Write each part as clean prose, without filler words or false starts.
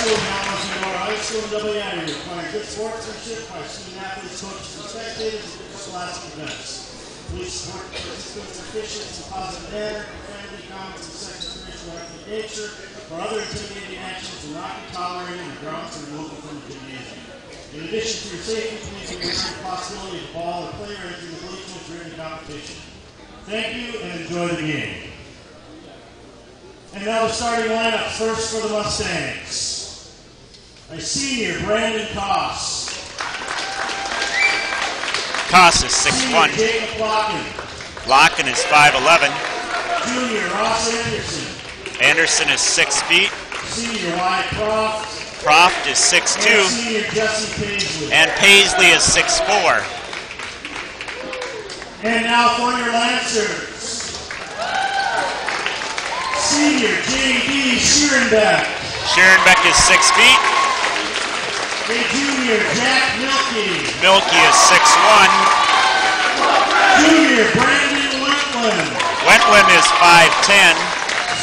School, Melrose, Mindoro High School, WIU, requiring good sportsmanship by student athletes, coaches, and spectators at interscholastic events. Please support participants' efficient and positive manner, profanity, comments, and sexist racial nature, or other intimidating actions are not tolerated and grounds for removal from the gymnasium. In addition to your safety, please be aware of the possibility of ball or player entering the bleachers during the competition. Thank you and enjoy the game. And now the starting lineup. First for the Mustangs. A senior, Brandon Koss. Koss is 6'1". Jacob Locken. Locken is 5'11". Junior, Ross Anderson. Anderson is 6 feet. Senior, Wyatt Croft. Croft is 6'2". And senior, Jesse Paisley. And Paisley is 6'4". And now for your Lancers. Senior, J.D. Schierenbeck. Schierenbeck is 6 feet. A junior, Jack Milkey. Milkey is 6'1". Junior, Brandon Wentland. Wentland is 5'10".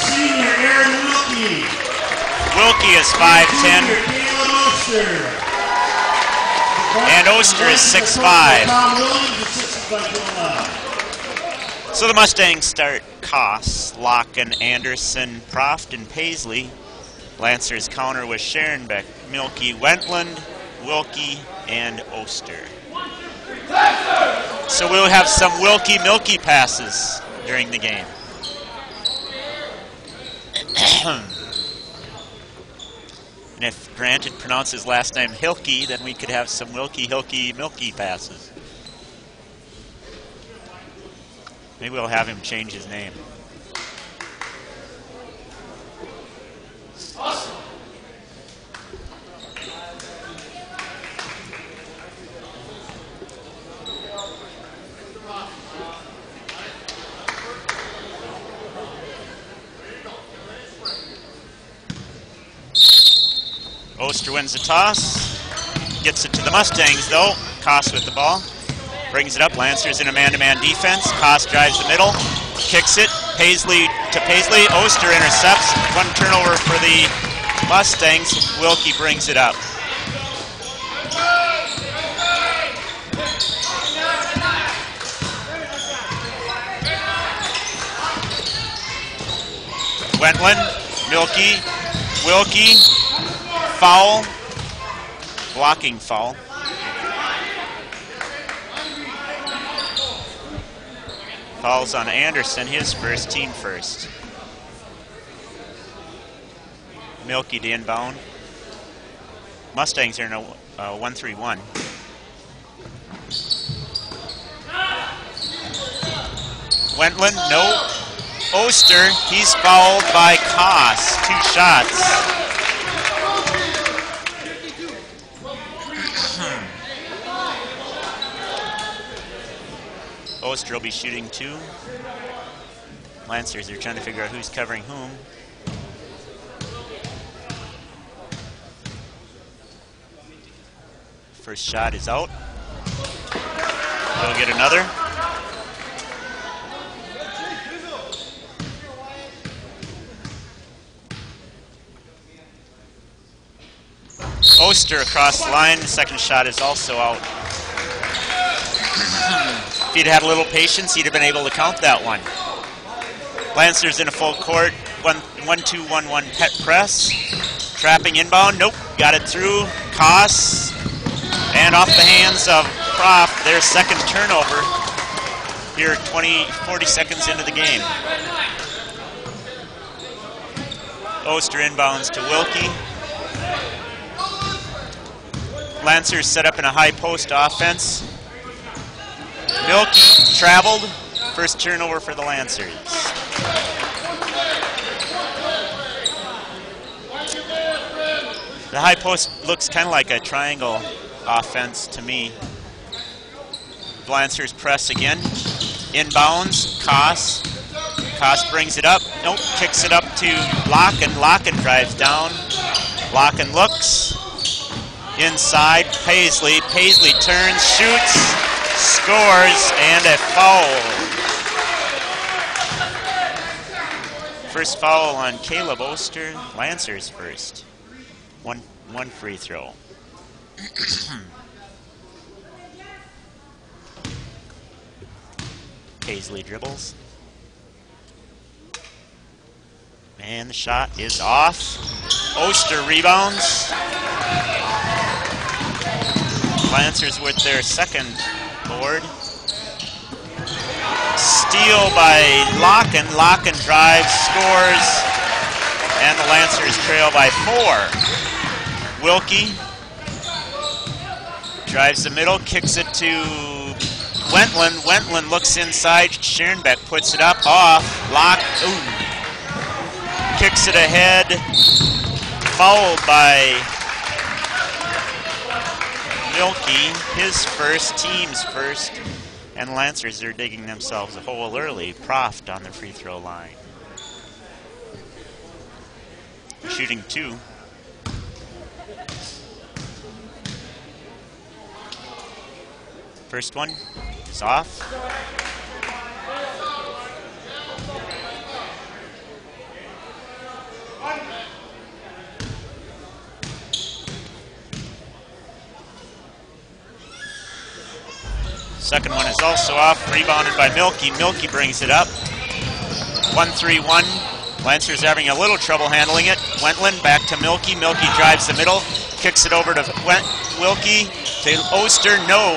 Senior, Aaron Wilkie. Wilkie is 5'10". Junior, Caleb Oster. And Oster is 6'5". Tom Williams, assisted by Bill Lau. So the Mustangs start Koss, Locken, Anderson, Croft, and Paisley. Lancers counter with Schierenbeck, Milkey, Wentland, Wilkie, and Oster. So we'll have some Wilkie-Milky passes during the game. And if Grant had pronounced his last name Hilke, then we could have some Wilkie-Hilke-Milky passes. Maybe we'll have him change his name. Awesome. Oster wins the toss. Gets it to the Mustangs, though. Koss with the ball. Brings it up. Lancers in a man-to-man defense. Koss drives the middle. Kicks it. Paisley to Paisley. Oster intercepts. One turnover for the Mustangs. Wilkie brings it up. Wentland, Milkey, Wilkie, foul, blocking foul. Fouls on Anderson, his first, team first. Milkey to inbound. Mustangs are in a 1-3-1. Wentland, no. Oster, he's fouled by Koss. 2 shots. Oster will be shooting 2. Lancers are trying to figure out who's covering whom. First shot is out. He'll get another. Oster across the line. The second shot is also out. If he'd had a little patience, he'd have been able to count that one. Lancers in a full court. 1-2-1-1 pet press. Trapping inbound. Nope. Got it through. Koss. And off the hands of Croft. Their second turnover. Here 40 seconds into the game. Oster inbounds to Wilkie. Lancers set up in a high post offense. Milkey traveled. First turnover for the Lancers. The high post looks kind of like a triangle offense to me. The Lancers press again. Inbounds, Koss. Koss brings it up. Nope, kicks it up to Locken. Locken drives down. Locken looks. Inside, Paisley. Paisley turns, shoots, scores, and a foul. First foul on Caleb Oster. Lancers first. One free throw. Paisley dribbles. And the shot is off. Oster rebounds. Lancers with their second board. Steal by Locken. Locken drives, scores, and the Lancers trail by 4. Wilkie drives the middle, kicks it to Wentland. Wentland looks inside. Scherenbeck puts it up, off. Lock. Ooh. Kicks it ahead. Fouled by Wilkie. His first, team's first. And Lancers are digging themselves a hole early. Proft on the free throw line. Shooting 2. First one is off. Second one is also off, rebounded by Milky. Milky brings it up. 1-3-1. Lancers having a little trouble handling it. Wentland back to Milky. Milky drives the middle, kicks it over to Wilkie. To Oster, no.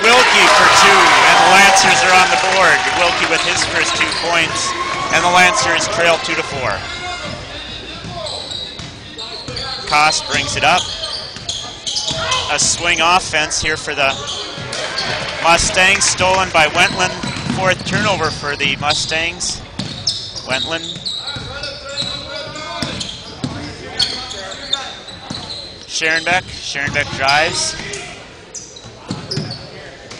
Wilkie for 2, and the Lancers are on the board. Wilkie with his first 2 points, and the Lancers trail 2-4. Koss brings it up. A swing offense here for the Mustangs, stolen by Wentland. 4th turnover for the Mustangs. Wentland. Scherenbeck. Scherenbeck drives.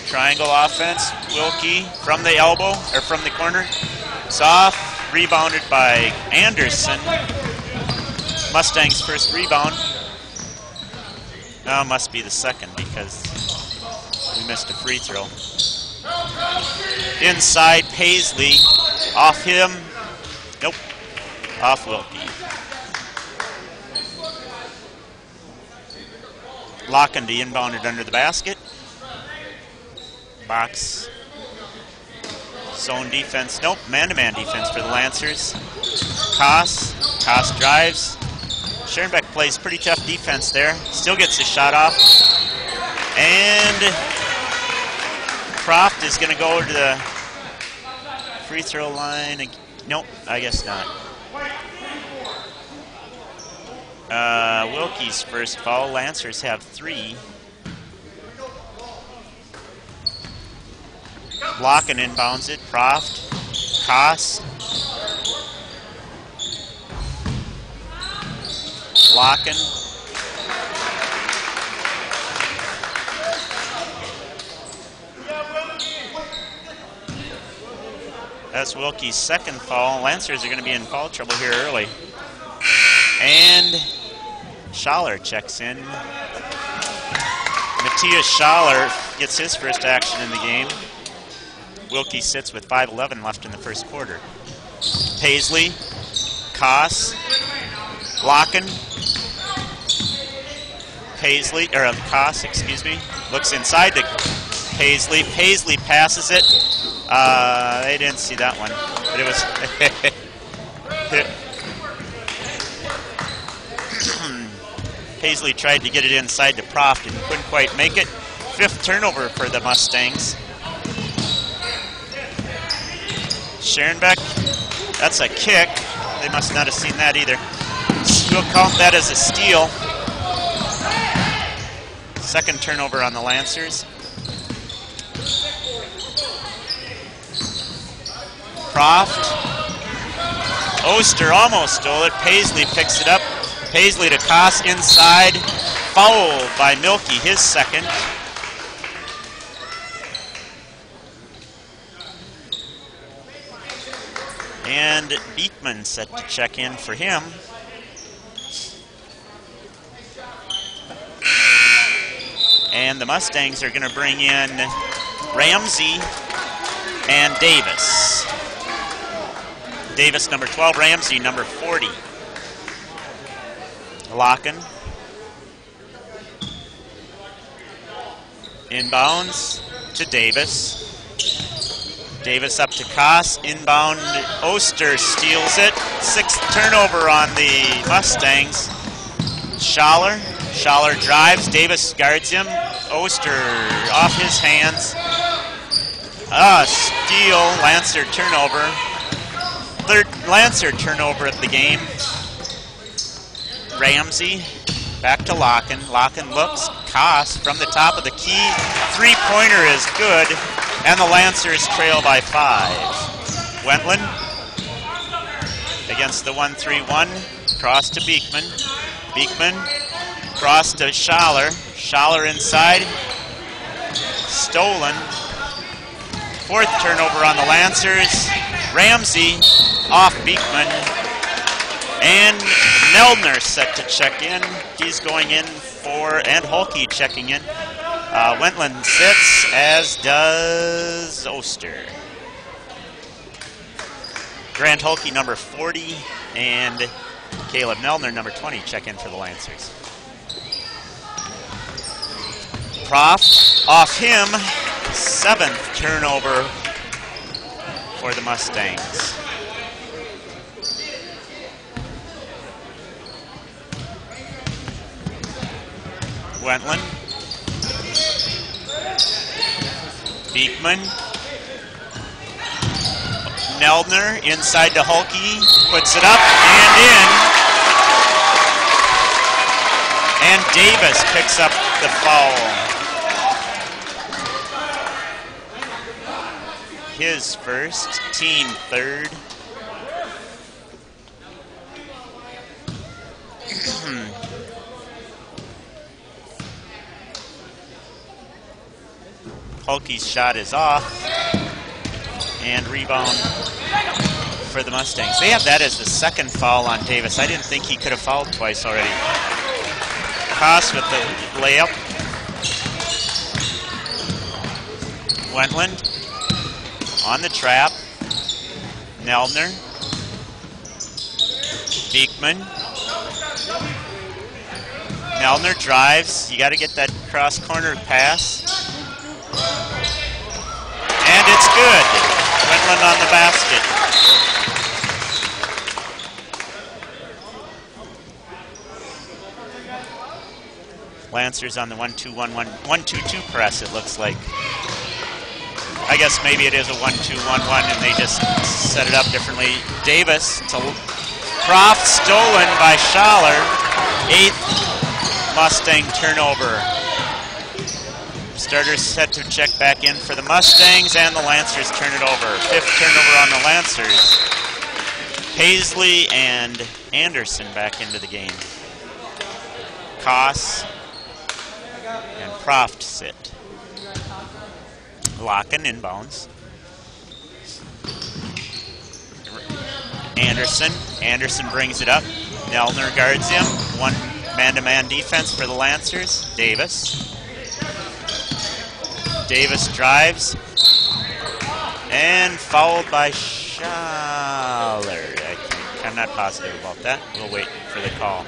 Triangle offense. Wilkie from the elbow, or from the corner. It's off. Rebounded by Anderson. Mustangs' first rebound. Oh, must be the second because we missed a free throw. Inside, Paisley. Off him. Nope. Off Wilkie. Lockendy inbounded under the basket. Box. Zone defense. Nope. Man-to-man defense for the Lancers. Koss. Koss drives. Scherenbeck plays pretty tough defense there. Still gets his shot off. And Proft is going to go to the free throw line. Nope, I guess not. Wilkie's first foul. Lancers have 3. Locken inbounds it. Proft. Koss. Locken. That's Wilkie's second foul. Lancers are going to be in foul trouble here early. And Schaller checks in. Matthias Schaller gets his first action in the game. Wilkie sits with 5:11 left in the first quarter. Paisley, Koss, Locken. Paisley, or Koss, excuse me, looks inside to Paisley. Paisley passes it. They didn't see that one, but it was. Paisley tried to get it inside to Proft and couldn't quite make it. 5th turnover for the Mustangs. Scherenbeck, that's a kick. They must not have seen that either. We'll count that as a steal. 2nd turnover on the Lancers. Proft. Oster almost stole it. Paisley picks it up. Paisley to Koss inside. Fouled by Milky, his second. And Beekman set to check in for him. And the Mustangs are going to bring in Ramsey and Davis. Davis, number 12, Ramsey, number 40. Locken. Inbounds to Davis. Davis up to Koss. Inbound. Oster steals it. 6th turnover on the Mustangs. Schaller. Schaller drives. Davis guards him. Oster off his hands. Steal. Lancer turnover. 3rd Lancer turnover of the game. Ramsey back to Locken. Locken looks. Koss from the top of the key. 3-pointer is good. And the Lancers trail by 5. Wentland against the 1-3-1. Cross to Beekman. Beekman cross to Schaller. Schaller inside. Stolen. 4th turnover on the Lancers. Ramsey off Beekman. And Meldner set to check in. He's going in and Holke checking in. Wentland sits, as does Oster. Grant Holke, number 40, and Caleb Meldner, number 20, check in for the Lancers. Proft off him, 7th turnover for the Mustangs. Wentland. Beekman. Meldner inside to Holke, puts it up and in. And Davis picks up the foul. His first, team 3rd. Holke's shot is off, and rebound for the Mustangs. They have that as the 2nd foul on Davis. I didn't think he could have fouled twice already. Koss with the layup. Wentland on the trap. Meldner. Beekman. Meldner drives. You got to get that cross-corner pass. And it's good. Wentland on the basket. Lancers on the 1-2-1-2 press, it looks like. I guess maybe it is a 1-2-1-1 and they just set it up differently. Davis to Proft, stolen by Schaller. 8th Mustang turnover. Starters set to check back in for the Mustangs, and the Lancers turn it over. 5th turnover on the Lancers. Paisley and Anderson back into the game. Koss and Proft sit. Locken inbounds. Anderson brings it up. Meldner guards him. 1 man-to-man defense for the Lancers. Davis drives, and fouled by Schaller. I'm not positive about that. We'll wait for the call.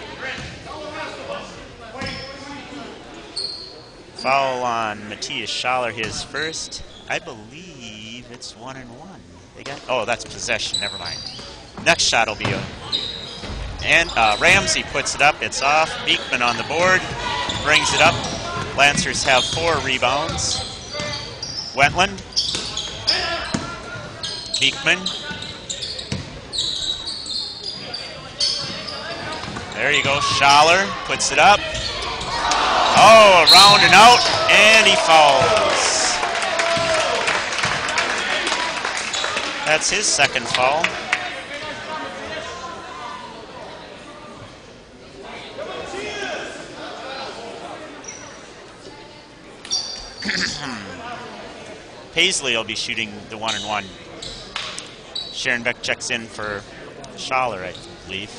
Foul on Matthias Schaller, his first. I believe it's 1-1. That's possession, never mind. Next shot will be and Ramsey puts it up, it's off. Beekman on the board, brings it up. Lancers have 4 rebounds. Wentland. Beekman. There you go. Schaller puts it up. Oh, around and out, and he fouls. That's his 2nd foul. Paisley will be shooting the 1-1. Sharon Beck checks in for Schaller, I believe.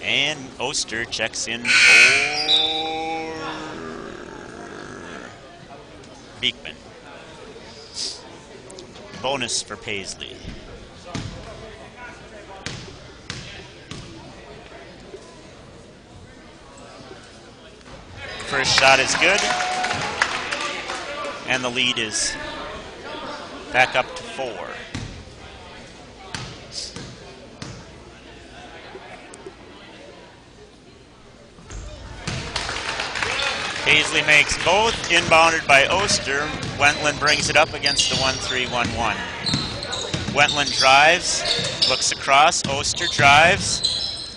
And Oster checks in for Beekman. Bonus for Paisley. first shot is good. And the lead is back up to 4. Paisley makes both, inbounded by Oster. Wentland brings it up against the 1-3-1-1. Wentland drives, looks across, Oster drives.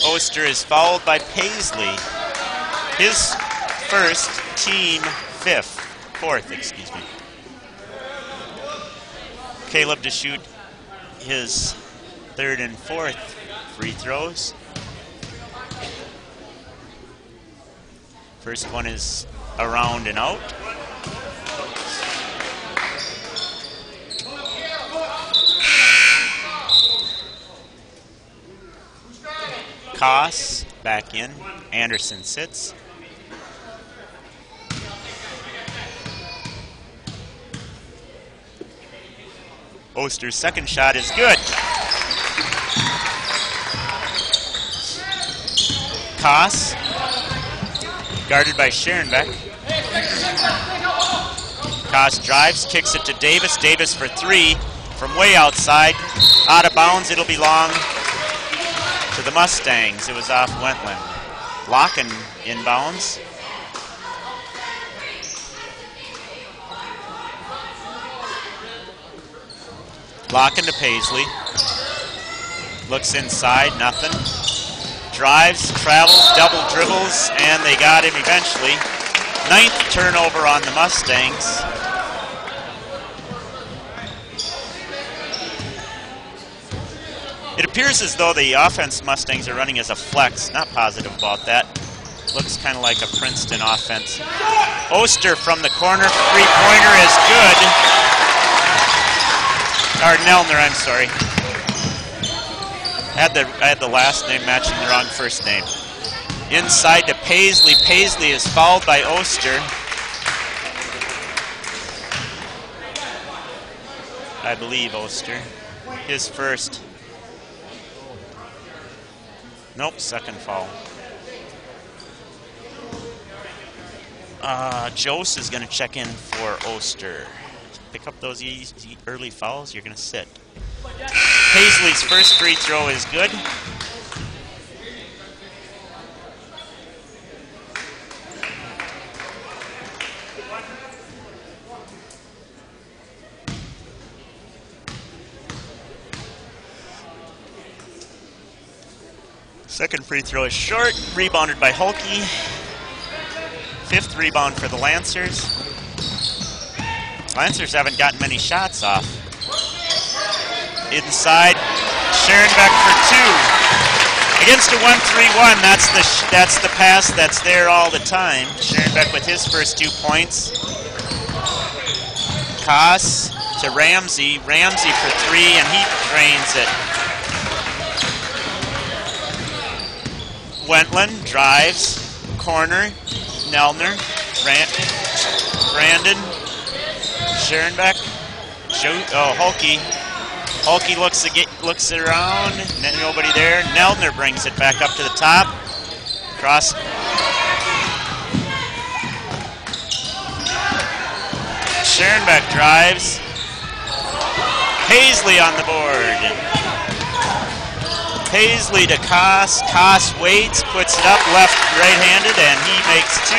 Oster is fouled by Paisley. His first, team fourth, excuse me. Caleb to shoot his third and fourth free throws. First one is around and out. Koss back in. Anderson sits. Oster's second shot is good. Koss, guarded by Scherenbeck. Koss drives, kicks it to Davis. Davis for 3 from way outside. Out of bounds, it'll belong to the Mustangs. It was off Wentland. Locken inbounds. Locken to Paisley. Looks inside, nothing. Drives, travels, double dribbles, and they got him eventually. 9th turnover on the Mustangs. It appears as though the offense Mustangs are running as a flex. Not positive about that. Looks kind of like a Princeton offense. Oster from the corner, three-pointer is good. Or Nelner, I'm sorry. I had the last name matching the wrong first name. Inside to Paisley. Paisley is fouled by Oster. I believe Oster. His first. Nope, second foul. Jose is going to check in for Oster. Pick up those early fouls, you're going to sit. Paisley's first free throw is good. Second free throw is short, rebounded by Hulke. 5th rebound for the Lancers. Lancers haven't gotten many shots off. Inside, Scherenbeck for 2. Against a 1-3-1, that's the pass that's there all the time. Scherenbeck with his first 2 points. Koss to Ramsey. Ramsey for 3, and he drains it. Wentland drives, corner, Nelner, Brandon, Scherenbeck, Hulke. Hulke looks around, nobody there. Nelner brings it back up to the top. Cross. Scherenbeck drives. Paisley on the board. Paisley to Koss. Koss waits, puts it up left, right-handed, and he makes 2.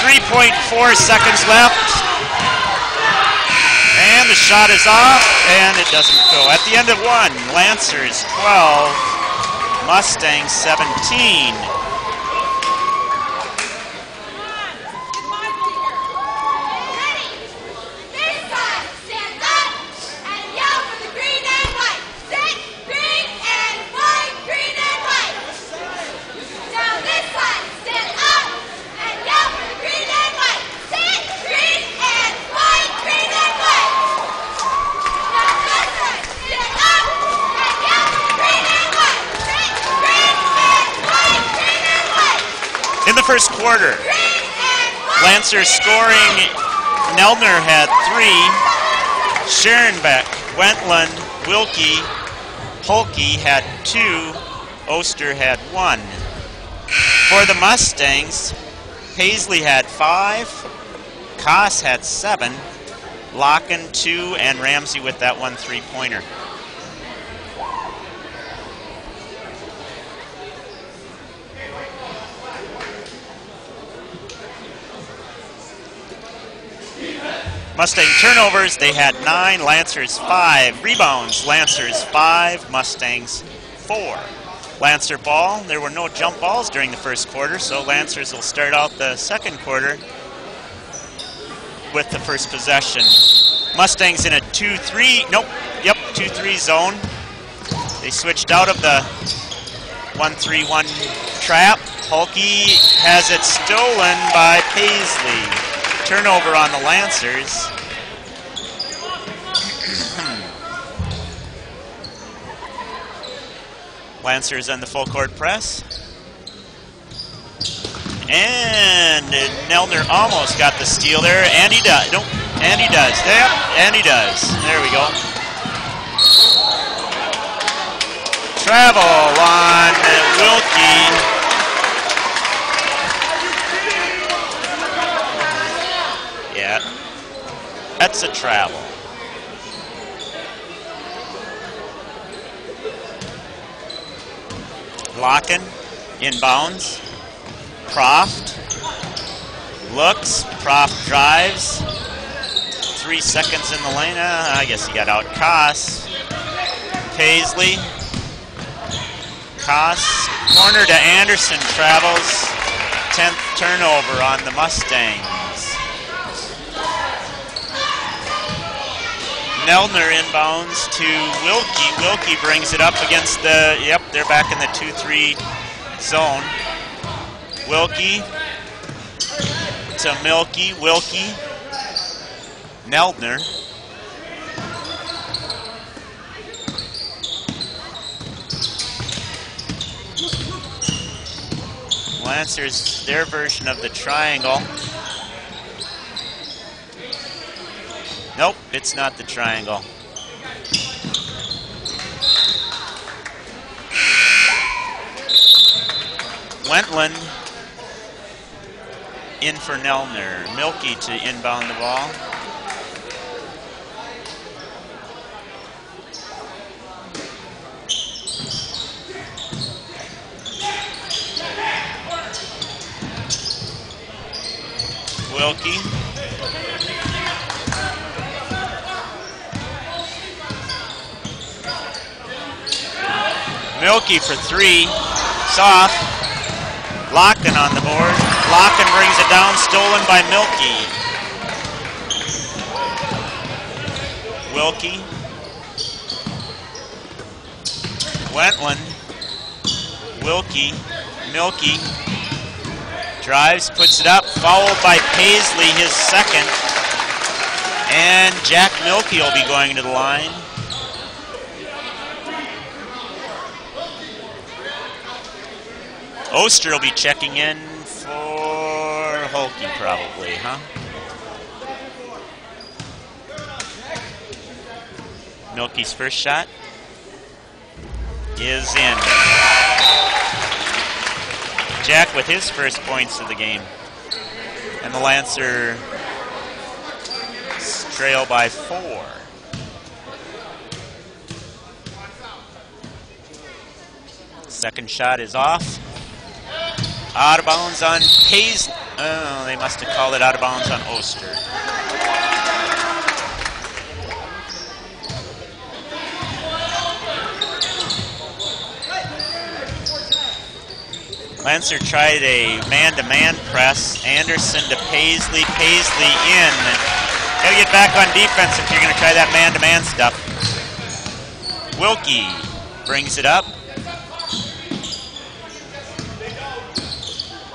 3.4 seconds left. And the shot is off, and it doesn't go. At the end of 1, Lancers 12, Mustangs 17. First quarter. Lancers scoring. Nelner had 3. Scherenbeck, Wentland, Wilkie, Hulke had 2. Oster had 1. For the Mustangs, Paisley had 5, Koss had 7, Locken 2, and Ramsey with that 1 3-pointer. Mustang turnovers, they had 9, Lancers 5. Rebounds, Lancers 5, Mustangs 4. Lancer ball, there were no jump balls during the first quarter, so Lancers will start out the second quarter with the first possession. Mustangs in a 2-3, nope, yep, 2-3 zone. They switched out of the 1-3-1 trap. Hulke has it stolen by Paisley. Turnover on the Lancers. Lancers on the full court press. And Nelner almost got the steal there, and he does. Nope, and he does. Yep, and he does. There we go. Travel on Wilkie. Yeah, that's a travel. Locken, inbounds. Proft looks, Proft drives. 3 seconds in the lane. I guess he got out. Koss, Paisley. Koss, corner to Anderson, travels. 10th turnover on the Mustangs. Nelner inbounds to Wilkie. Wilkie brings it up against the, yep, they're back in the 2-3 zone. Wilkie to Milky, Wilkie, Neldner. Lancers, their version of the triangle. Nope, it's not the triangle. Wentland in for Nelner. Milky to inbound the ball. Wilkie. Milky for 3. Soft. Locken on the board. Locken brings it down, stolen by Milky. Wilkie. Wentland. Wilkie. Milky. Drives, puts it up, fouled by Paisley, his second. And Jack Milky will be going to the line. Oster will be checking in for Hulke probably, huh? Milky's first shot is in. Jack with his first points of the game. And the Lancers trail by 4. Second shot is off. Out of bounds on Paisley. Oh, they must have called it out of bounds on Oster. Lancer tried a man-to-man press. Anderson to Paisley. Paisley in. Gotta get back on defense if you're gonna try that man-to-man stuff. Wilkie brings it up.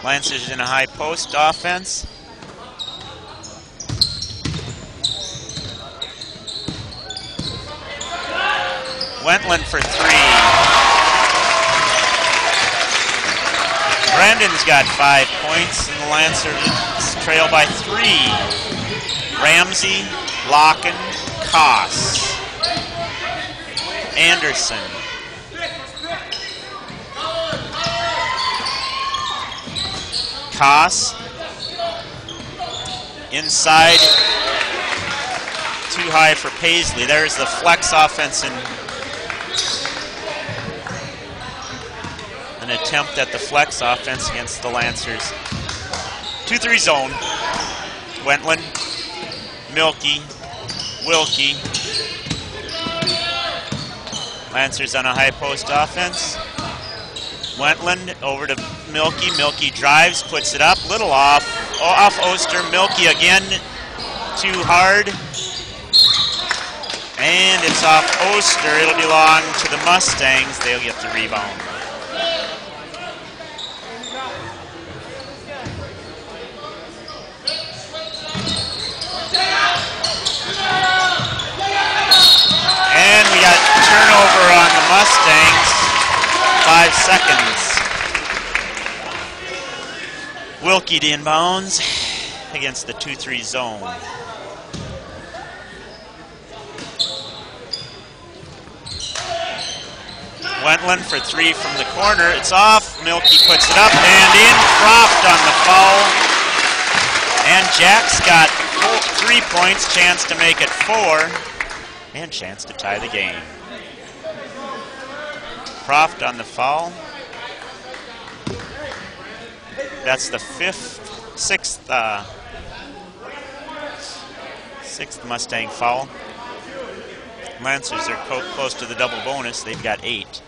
Lancers in a high post offense. Wentland for 3. Brandon's got 5 points, and the Lancers trail by 3. Ramsey, Locken, Koss, Anderson. Koss. Inside, too high for Paisley. There's the flex offense and an attempt at the flex offense against the Lancers. 2-3 zone. Wentland, Milky, Wilkie. Lancers on a high post offense. Wentland over to Milky. Milky drives, puts it up, little off Oster. Milky again, too hard. And it's off Oster. It'll belong to the Mustangs. They'll get the rebound. And we got turnover on the Mustangs. 5 seconds. Wilkie to inbounds against the 2-3 zone. Wentland for 3 from the corner. It's off. Milky puts it up and in. Croft on the foul. And Jack's got 3 points. Chance to make it 4. And chance to tie the game. Croft on the foul. That's the sixth Mustang foul. Lancers are close to the double bonus. They've got 8.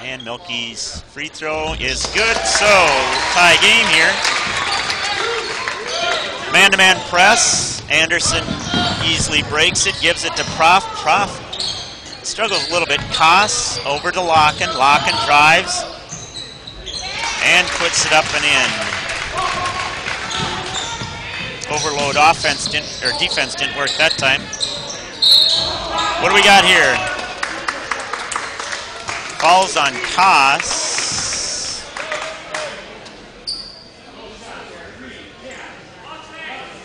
And Milky's free throw is good, so tie game here. Man-to-man press. Anderson easily breaks it, gives it to Proft. Proft struggles a little bit. Koss over to Locken. Locken drives and puts it up and in. Overload defense didn't work that time. What do we got here? Falls on Koss.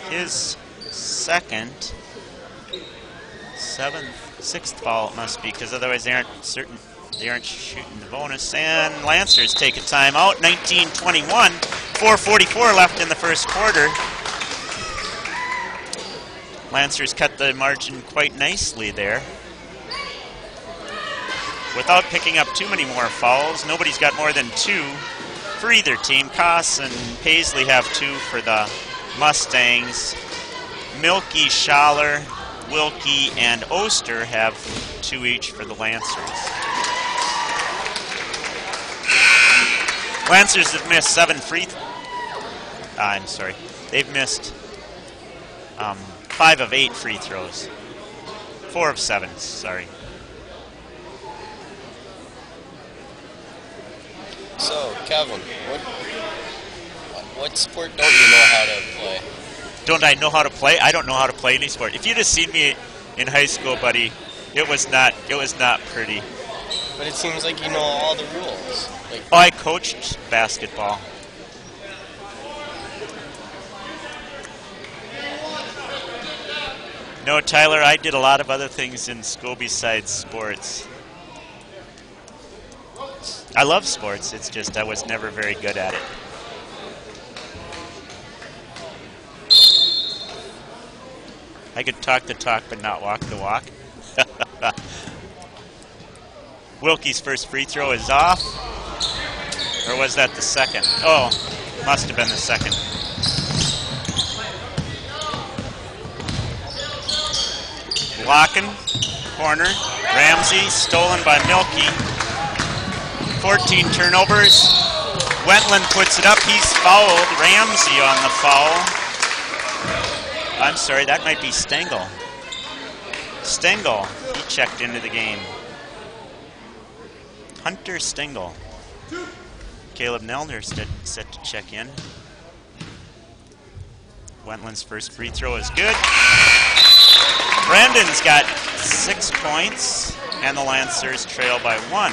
His second, 6th foul it must be, because otherwise they aren't shooting the bonus. And Lancers take a timeout. 19-21, 4:44 left in the first quarter. Lancers cut the margin quite nicely there, without picking up too many more fouls. Nobody's got more than 2 for either team. Koss and Paisley have 2 for the Mustangs. Milky, Schaller, Wilkie, and Oster have 2 each for the Lancers. Lancers have missed 7 They've missed 5 of 8 free throws. 4 of 7, sorry. So, Kevin, what sport don't you know how to play? Don't I know how to play? I don't know how to play any sport. If you'd have seen me in high school, buddy, it was not pretty. But it seems like you know all the rules. Like, I coached basketball. No, Tyler, I did a lot of other things in school besides sports. I love sports, it's just I was never very good at it. I could talk the talk but not walk the walk. Wilkie's first free throw is off. Or was that the second? Oh, must have been the second. Locken, corner. Ramsey, stolen by Milky. 14 turnovers. Wentland puts it up. He's fouled. Ramsey on the foul. I'm sorry, that might be Stengel. Stengel, he checked into the game. Hunter Stengel. Caleb Nelner set to check in. Wentland's first free throw is good. Brandon's got 6 points, and the Lancers trail by 1.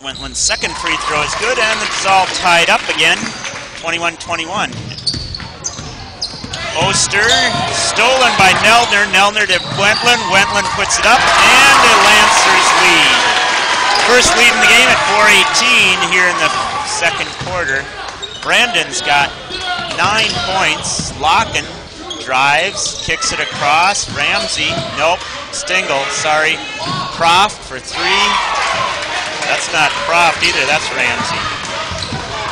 Wentland's second free throw is good, and it's all tied up again, 21-21. Oster, stolen by Neldner. Neldner to Wentland. Wentland puts it up, and the Lancers lead. First lead in the game at 4:18 here in the second quarter. Brandon's got 9 points. Locken drives, kicks it across. Ramsey, nope. Stingle, sorry. Croft for 3. That's not Croft either, that's Ramsey.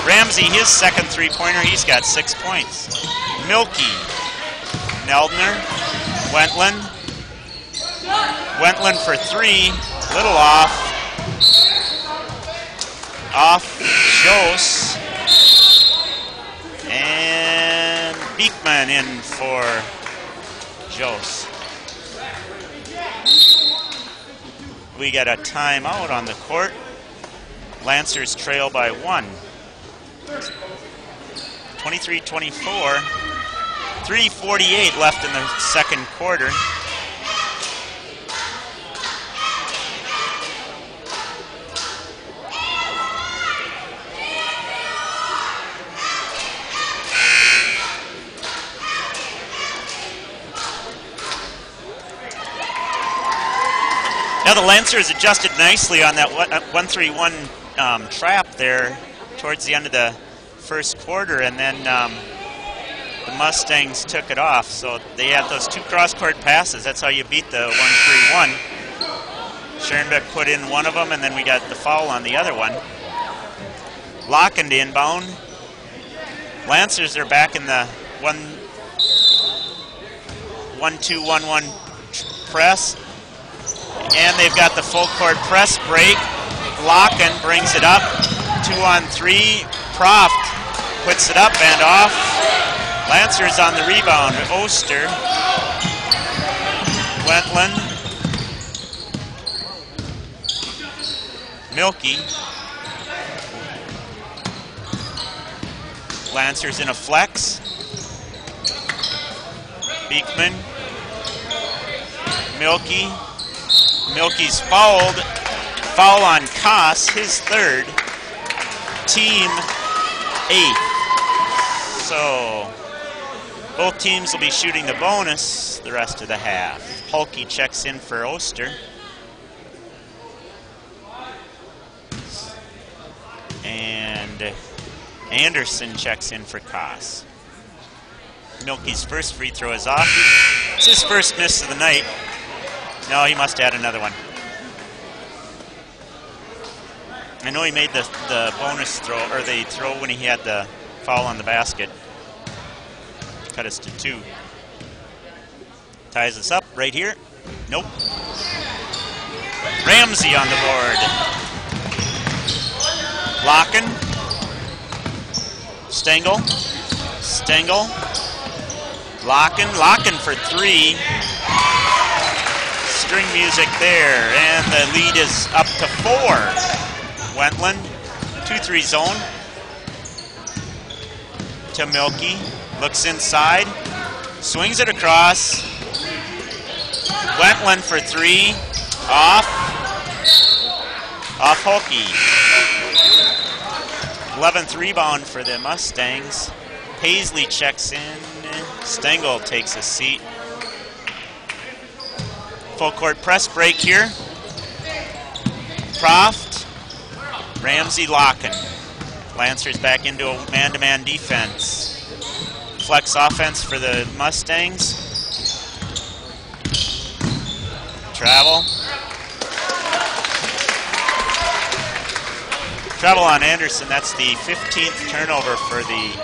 Ramsey, his second three-pointer, he's got 6 points. Milky, Neldner, Wentland. Wentland for 3, little off. Off Jose. And Beekman in for Jose. We got a timeout on the court. Lancers trail by 1. 23-24. 3:48 left in the second quarter. Now the Lancers adjusted nicely on that 1-3-1 trap there towards the end of the first quarter, and then the Mustangs took it off. So they had those 2 cross-court passes. That's how you beat the 1-3-1. Schoenbeck put in one of them, and then we got the foul on the other one. Locken to inbound. Lancers are back in the 1-2-1-1 press. And they've got the full court press break. Locken brings it up. 2-on-3. Proft puts it up and off. Lancers on the rebound. Oster. Wentland. Milky. Lancers in a flex. Beekman. Milky. Milky's fouled. Foul on Koss, his 3rd. Team 8th. So both teams will be shooting the bonus the rest of the half. Hulke checks in for Oster. And Anderson checks in for Koss. Milky's first free throw is off. It's his first miss of the night. No, he must add another one. I know he made the bonus throw, or the throw when he had the foul on the basket. Cut us to 2. Ties us up right here. Nope. Ramsey on the board. Locken. Stengel. Stengel. Locken. Locken for 3. String music there, and the lead is up to 4. Wentland, 2-3 zone. To Milky, looks inside, swings it across. Wentland for 3, off Hulke. 11th rebound for the Mustangs. Paisley checks in, Stengel takes a seat. Full court press break here. Proft, Ramsey, Locken. Lancers back into a man-to-man defense. Flex offense for the Mustangs. Travel. Travel on Anderson. That's the 15th turnover for the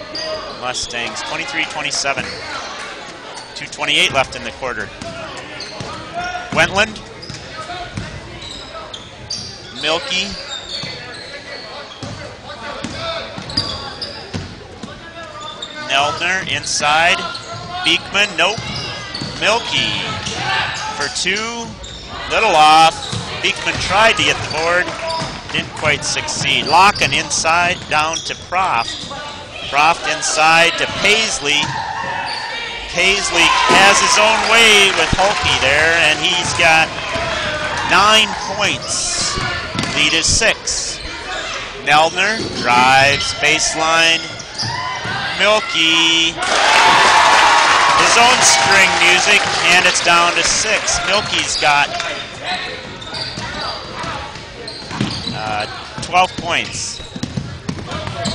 Mustangs. 23-27. 2:28 left in the quarter. Wentland. Milky. Neldner inside. Beekman, nope. Milky for 2. Little off. Beekman tried to get the board. Didn't quite succeed. Locken inside, down to Proft. Proft inside to Paisley. Paisley has his own way with Hulke there, and he's got 9 points. Lead is 6. Neldner drives baseline. Milky his own string music, and it's down to 6. Milky's got 12 points.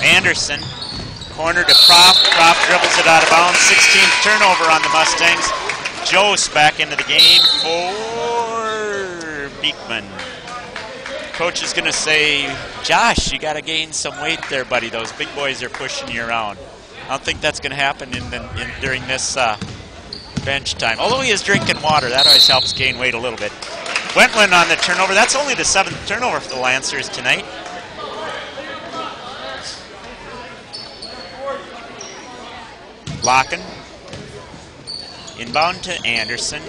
Anderson, corner to Prof. Prof dribbles it out of bounds. 16th turnover on the Mustangs. Jose back into the game for Beekman. Coach is going to say, Josh, you got to gain some weight there, buddy. Those big boys are pushing you around. I don't think that's going to happen during this bench time. Although he is drinking water, that always helps gain weight a little bit. Wentland on the turnover. That's only the 7th turnover for the Lancers tonight. Locken. Inbound to Anderson.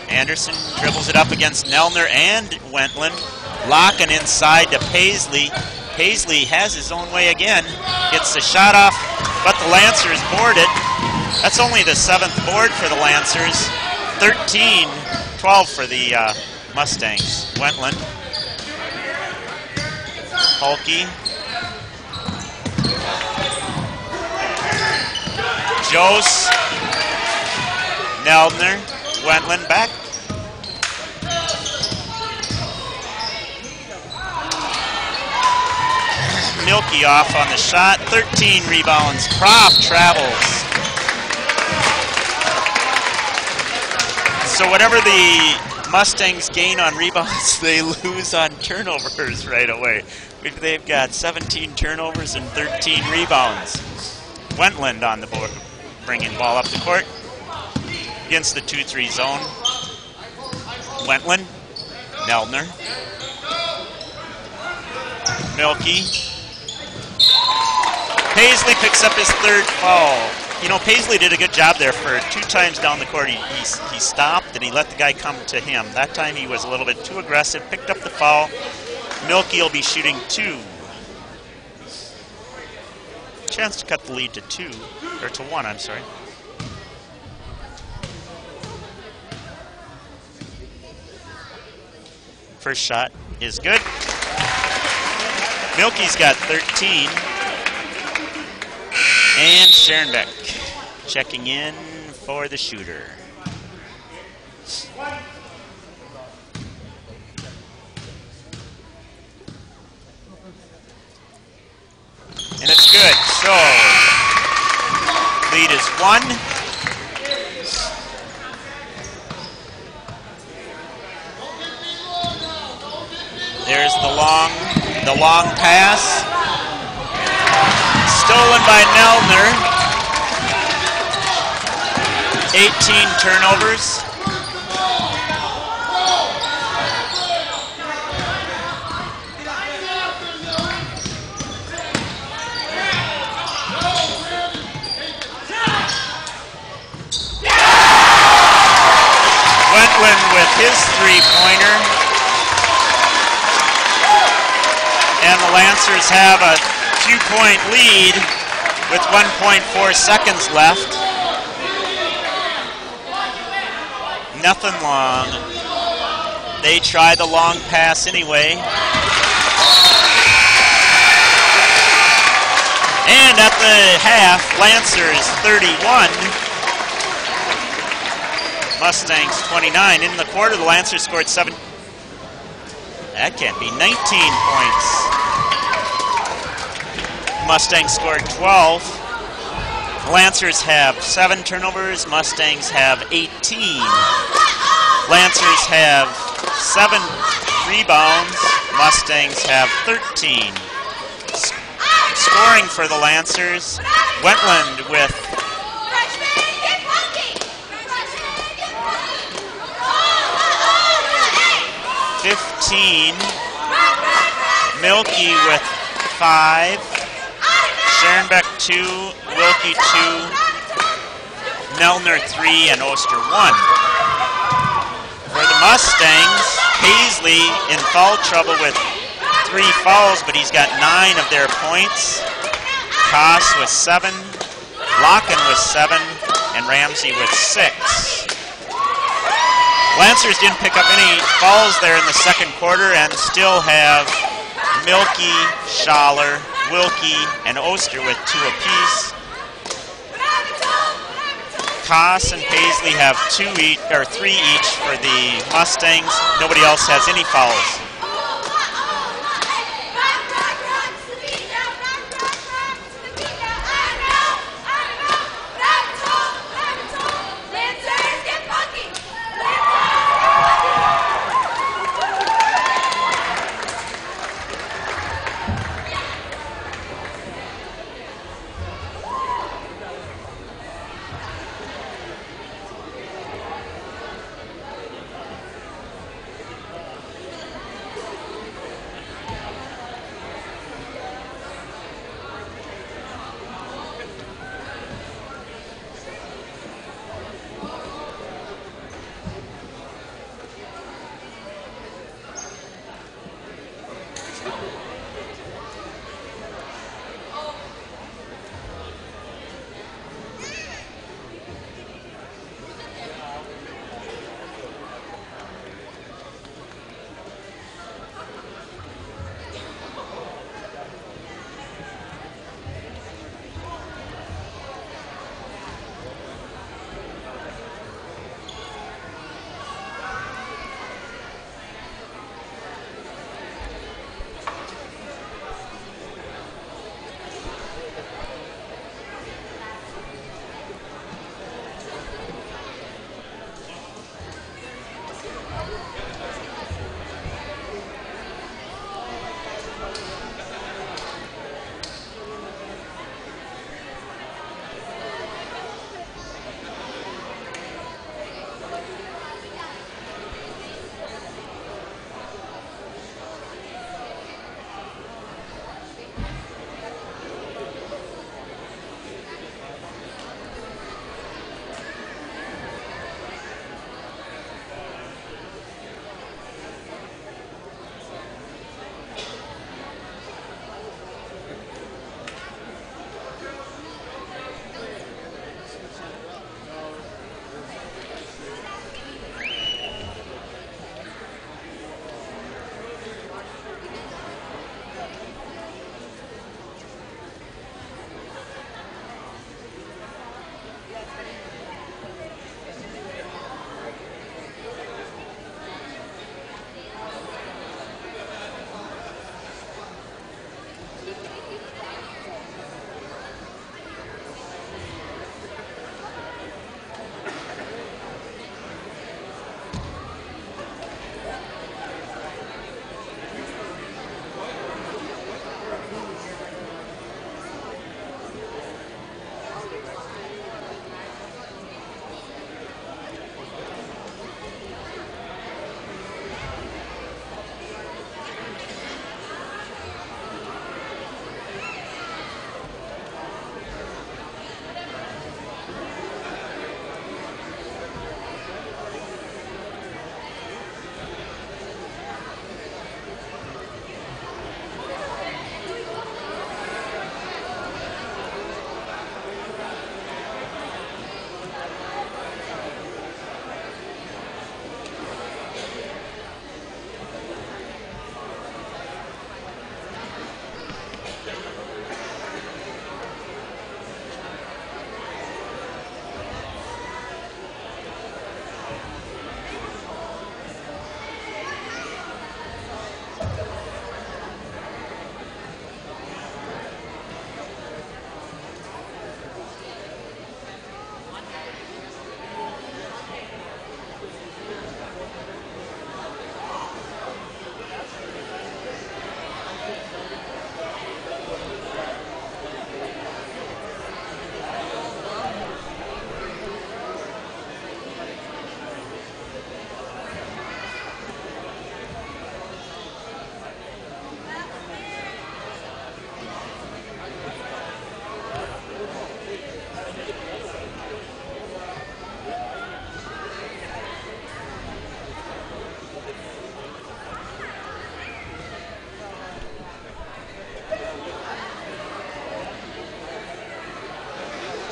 Anderson dribbles it up against Nelner and Wentland. Locken inside to Paisley. Paisley has his own way again. Gets the shot off, but the Lancers board it. That's only the 7th board for the Lancers. 13-12 for the Mustangs. Wentland. Hulke. Jose. Neldner. Wentland back. Milky off on the shot. 13 rebounds. Prof travels. So whatever the Mustangs gain on rebounds, they lose on turnovers right away. They've got 17 turnovers and 13 rebounds. Wentland on the board, bringing the ball up the court against the 2-3 zone. Wentland, Neldner, Milky. Paisley picks up his 3rd foul. You know, Paisley did a good job there for 2 times down the court. He stopped and he let the guy come to him. That time he was a little bit too aggressive, picked up the foul. Milky will be shooting 2. Chance to cut the lead to 2, or to 1, I'm sorry. First shot is good. Milky's got 13. And Scherenbeck checking in for the shooter. And it's good. So, lead is 1. There's the long pass. Stolen by Neldner. 18 turnovers. Wentland with his 3-pointer. And the Lancers have a 2-point lead with 1.4 seconds left. Nothing long. They try the long pass anyway. And at the half, Lancers 31, Mustangs 29. In the quarter, the Lancers scored 7. That can't be. 19 points. Mustangs scored 12. Lancers have 7 turnovers. Mustangs have 18. Lancers have 7 rebounds. Mustangs have 13. Scoring for the Lancers, Wentland with 15. Milky with 5. Scherenbeck 2, Wilkie 2, Neldner 3, and Oster 1. For the Mustangs, Paisley in foul trouble with 3 fouls, but he's got 9 of their points. Koss with 7, Locken with 7, and Ramsey with 6. Lancers didn't pick up any fouls there in the second quarter and still have Milky, Schaller, Wilkie, and Oster with 2 apiece. Koss and Paisley have 3 each for the Mustangs. Nobody else has any fouls.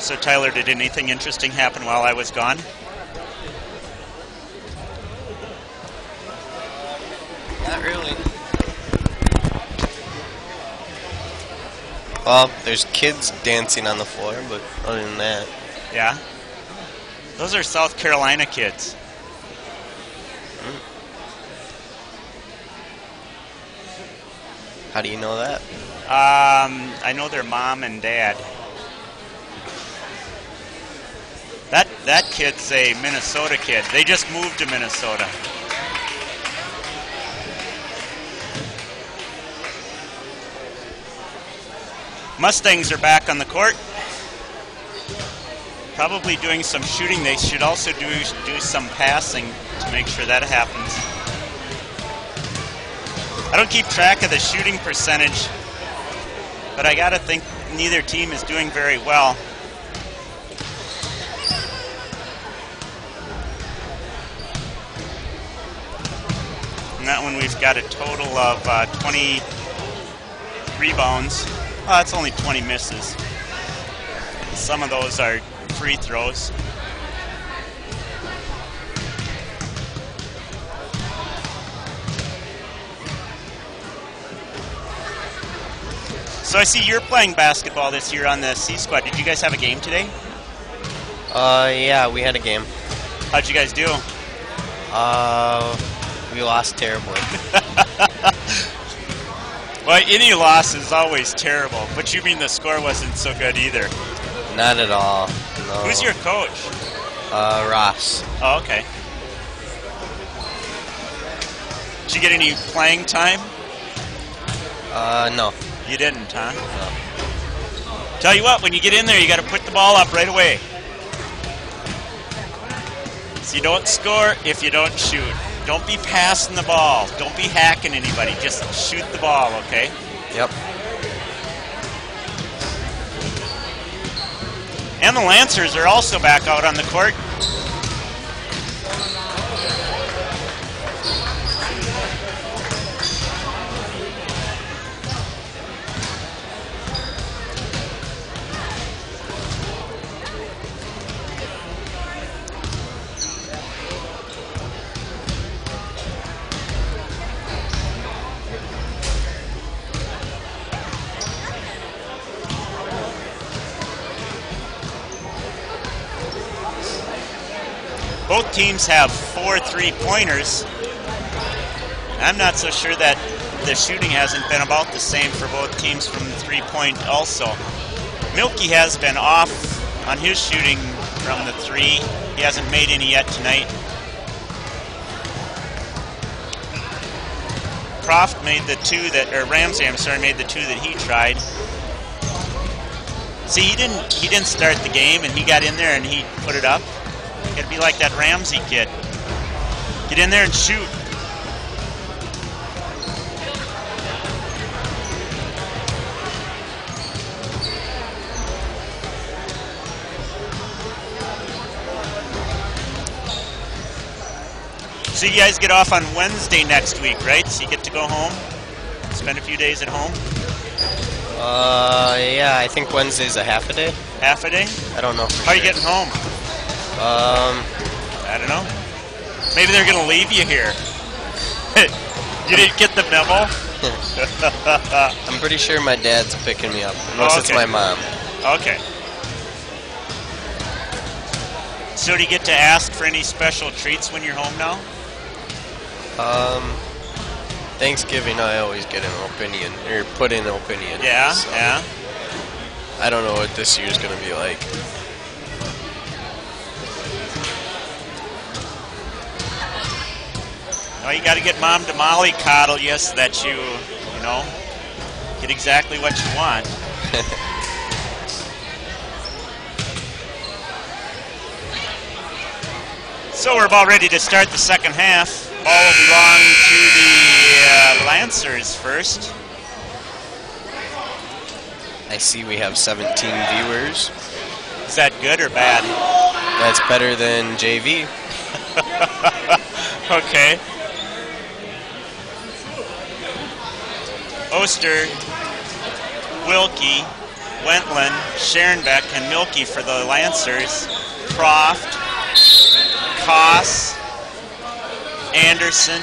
So Tyler, did anything interesting happen while I was gone? Not really. Well, there's kids dancing on the floor, but other than that. Yeah? Those are South Carolina kids. How do you know that? I know their mom and dad. That kid's a Minnesota kid. They just moved to Minnesota. Mustangs are back on the court. Probably doing some shooting. They should also do some passing to make sure that happens. I don't keep track of the shooting percentage, but I gotta think neither team is doing very well. In that one we've got a total of 20 rebounds. Oh, that's only 20 misses. Some of those are free throws. So I see you're playing basketball this year on the C squad. Did you guys have a game today? Yeah, we had a game. How'd you guys do? We lost terribly. Well, any loss is always terrible, but you mean the score wasn't so good either. Not at all. No. Who's your coach? Ross. Oh, okay. Did you get any playing time? No. You didn't, huh? No. Tell you what, when you get in there, you got to put the ball up right away. So you don't score if you don't shoot. Don't be passing the ball. Don't be hacking anybody. Just shoot the ball, okay? Yep. And the Lancers are also back out on the court. Both teams have 4 3-pointers. I'm not so sure that the shooting hasn't been about the same for both teams from the 3-point also. Milky has been off on his shooting from the 3. He hasn't made any yet tonight. Croft made the 2 that, or Ramsey, I'm sorry, made the 2 that he tried. See, he didn't start the game, and he got in there and he put it up. Gotta be like that Ramsey kid. Get in there and shoot. So you guys get off on Wednesday next week, right? So you get to go home, spend a few days at home? Yeah, I think Wednesday's a half a day. Half a day? I don't know. How are you getting home? I don't know. Maybe they're going to leave you here. You didn't get the memo? I'm pretty sure my dad's picking me up, unless it's my mom. Okay. So do you get to ask for any special treats when you're home now? Thanksgiving, I always get an opinion, or put in an opinion. Yeah, so yeah. I don't know what this year's going to be like. Well, you got to get Mom to mollycoddle you so that you know, get exactly what you want. So we're about ready to start the second half. Ball will belong to the Lancers first. I see we have 17 viewers. Is that good or bad? That's better than JV. Okay. Oster, Wilkie, Wentland, Sharonbeck, and Milky for the Lancers. Croft, Koss, Anderson,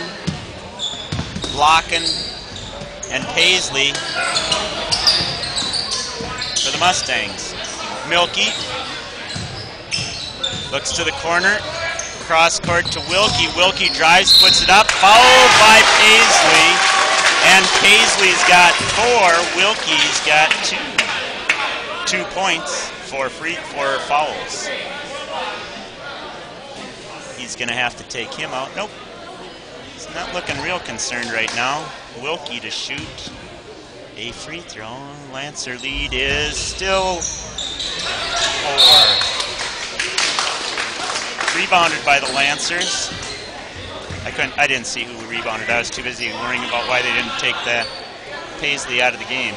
Locken, and Paisley for the Mustangs. Milky, Looks to the corner. Cross court to Wilkie. Wilkie drives, puts it up. Fouled by Paisley. And Paisley's got 4. Wilkie's got 2. 2 points for fouls. He's going to have to take him out. Nope. He's not looking real concerned right now. Wilkie to shoot a free throw. Lancer lead is still 4. Rebounded by the Lancers. I didn't see who rebounded. I was too busy worrying about why they didn't take that Paisley out of the game.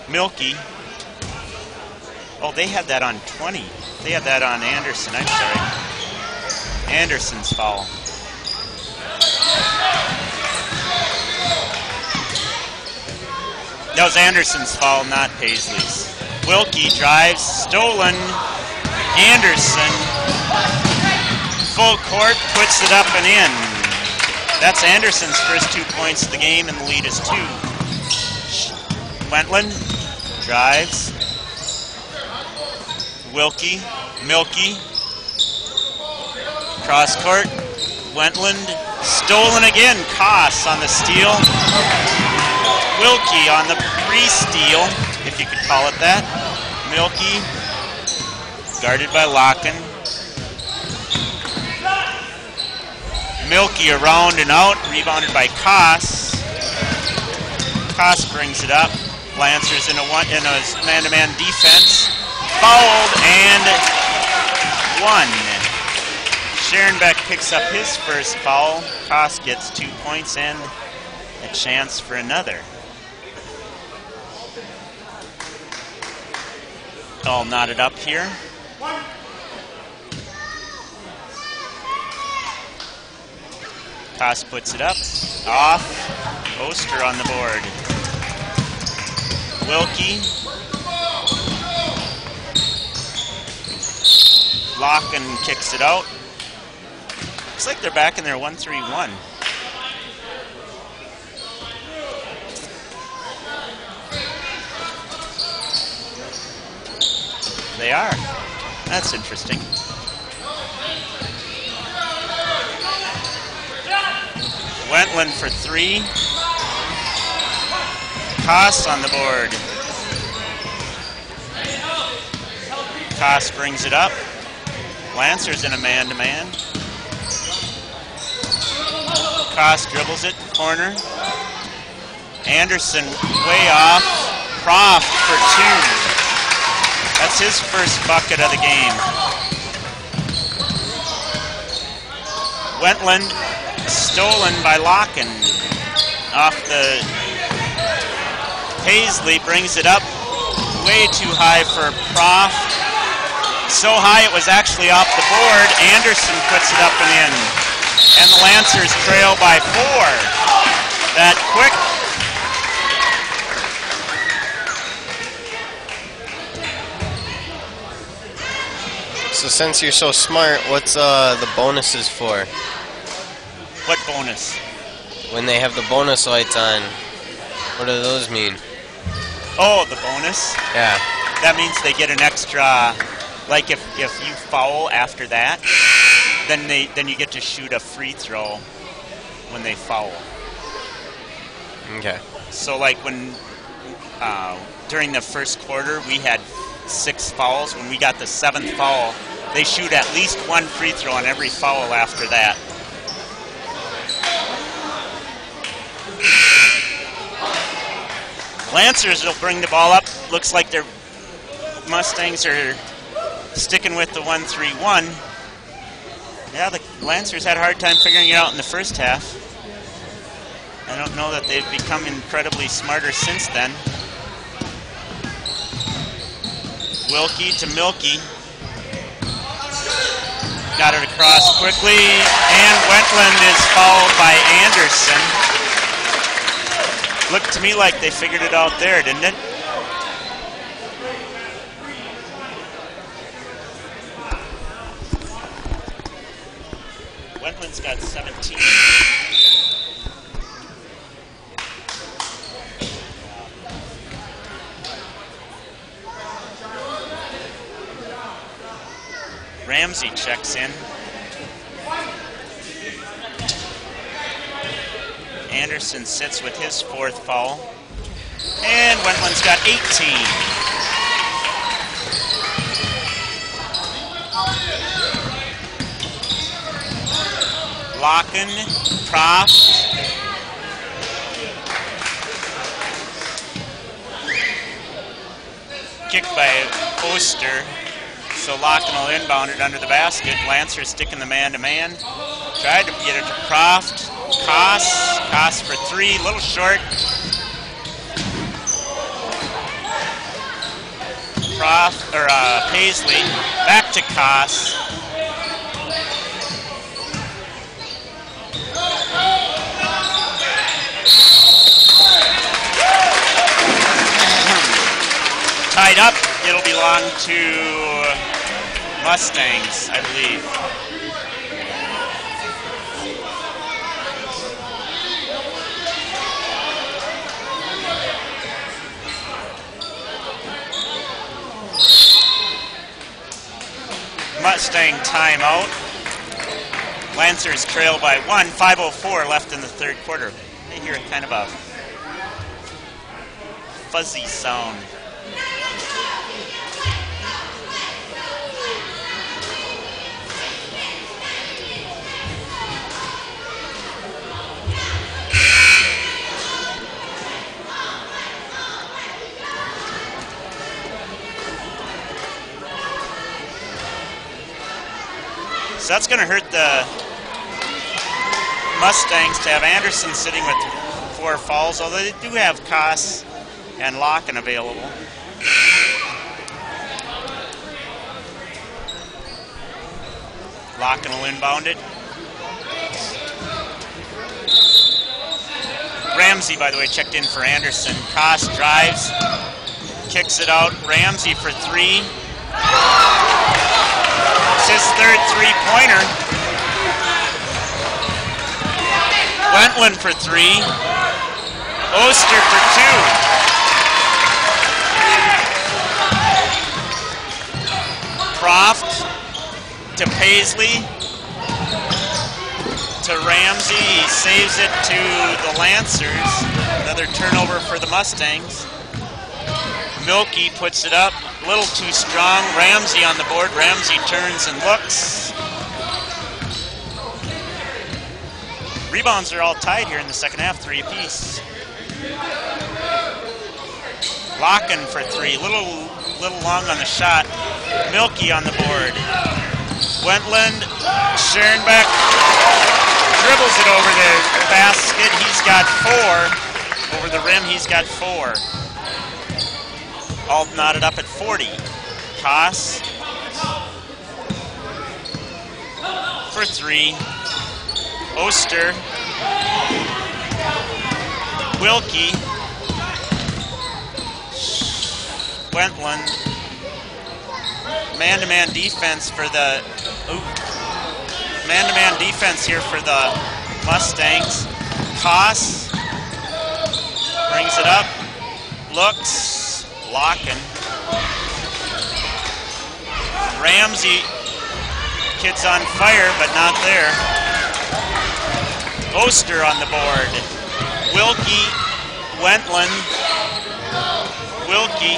Milky. Oh, they had that on 20. They had that on Anderson. I'm sorry. Anderson's foul. That was Anderson's foul, not Paisley's. Wilkie drives, stolen. Anderson, full court, puts it up and in. That's Anderson's first 2 points of the game, and the lead is 2. Wentland drives. Wilkie, Milky, cross court. Wentland, stolen again. Koss on the steal. Wilkie on the pre-steal, if you could call it that. Milky, guarded by Locken. Milky around and out, rebounded by Koss. Koss brings it up. Lancers in a man-to-man defense. Fouled and 1. Scherenbeck picks up his first foul. Koss gets 2 points and a chance for another. All knotted up here. Koss puts it up. Off. Oster on the board. Wilkie. Locken kicks it out. Looks like they're back in their 1-3-1. They are. That's interesting. Wentland for 3. Koss on the board. Koss brings it up. Lancers in a man-to-man. Koss dribbles it, corner. Anderson way off. Proft for 2. That's his first bucket of the game. Wentland stolen by Locken. Off the Paisley brings it up. Way too high for Proft. So high it was actually off the board. Anderson puts it up and in. And the Lancers trail by 4. That quick. So since you're so smart, what's the bonuses for? What bonus? When they have the bonus lights on, what do those mean? Oh, the bonus? Yeah. That means they get an extra, like if you foul after that, then you get to shoot a free throw when they foul. Okay. So like when, during the first quarter, we had 6 fouls. When we got the 7th foul, they shoot at least 1 free throw on every foul after that. Lancers will bring the ball up. Looks like their Mustangs are sticking with the 1-3-1. Yeah, the Lancers had a hard time figuring it out in the first half. I don't know that they've become incredibly smarter since then. Wilkie to Milky. Got it across quickly, and Wentland is fouled by Anderson. Looked to me like they figured it out there, didn't it? Wentland's got 17. Ramsey checks in. Anderson sits with his 4th foul. And Wentland's got 18. Locken, Prof. Kicked by Oster. So Locken will inbound it under the basket. Lancer sticking the man-to-man. Tried to get it to Proft. Koss for 3, little short. Paisley, back to Koss. Tied up, it'll belong to Mustangs, I believe. Mustang timeout. Lancers trail by 1, 5:04 left in the 3rd quarter. I hear kind of a fuzzy sound. So that's going to hurt the Mustangs to have Anderson sitting with 4 fouls, although they do have Koss and Locken available. Locken will inbound it. Ramsey, by the way, checked in for Anderson. Koss drives, kicks it out. Ramsey for 3. It's his 3rd three-pointer. Wentland for 3. Oster for 2. Proft to Paisley to Ramsey. He saves it to the Lancers. Another turnover for the Mustangs. Milky puts it up, a little too strong. Ramsey on the board. Ramsey turns and looks. Rebounds are all tied here in the second half, 3 apiece. Locken for 3, little long on the shot. Milky on the board. Wentland, Schoenbeck dribbles it over the basket. He's got 4. Over the rim, he's got 4. All knotted up at 40. Koss for 3. Oster. Wilkie. Wentland. Man-to-man defense for the man-to-man defense here for the Mustangs. Koss brings it up. Looks. Locken. Ramsey, kid's on fire, but not there. Oster on the board. Wilkie, Wentland. Wilkie.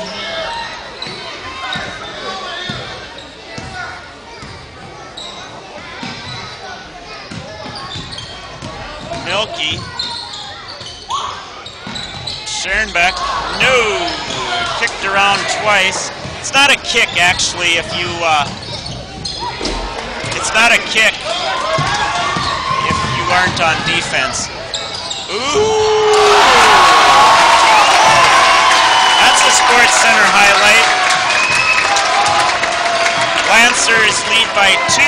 Milky. Schoenbeck. No. Kicked around twice. It's not a kick, actually, if you, it's not a kick if you aren't on defense. Ooh! That's a Sports Center highlight. Lancers lead by 2.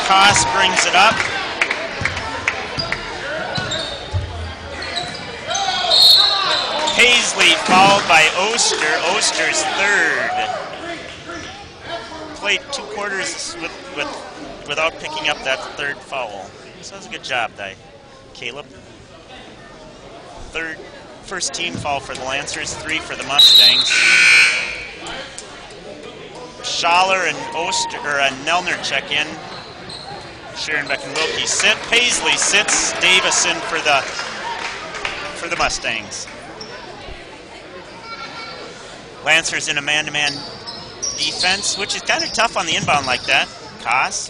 Koss brings it up. Paisley fouled by Oster. Oster's 3rd. Played 2 quarters without picking up that 3rd foul. So that was a good job, Caleb. 1st team foul for the Lancers, 3 for the Mustangs. Schaller and Oster or Nelner check in. Scherenbeck and Wilkie sit. Paisley sits. Davison for the Mustangs. Lancers in a man-to-man defense, which is kind of tough on the inbound like that. Koss.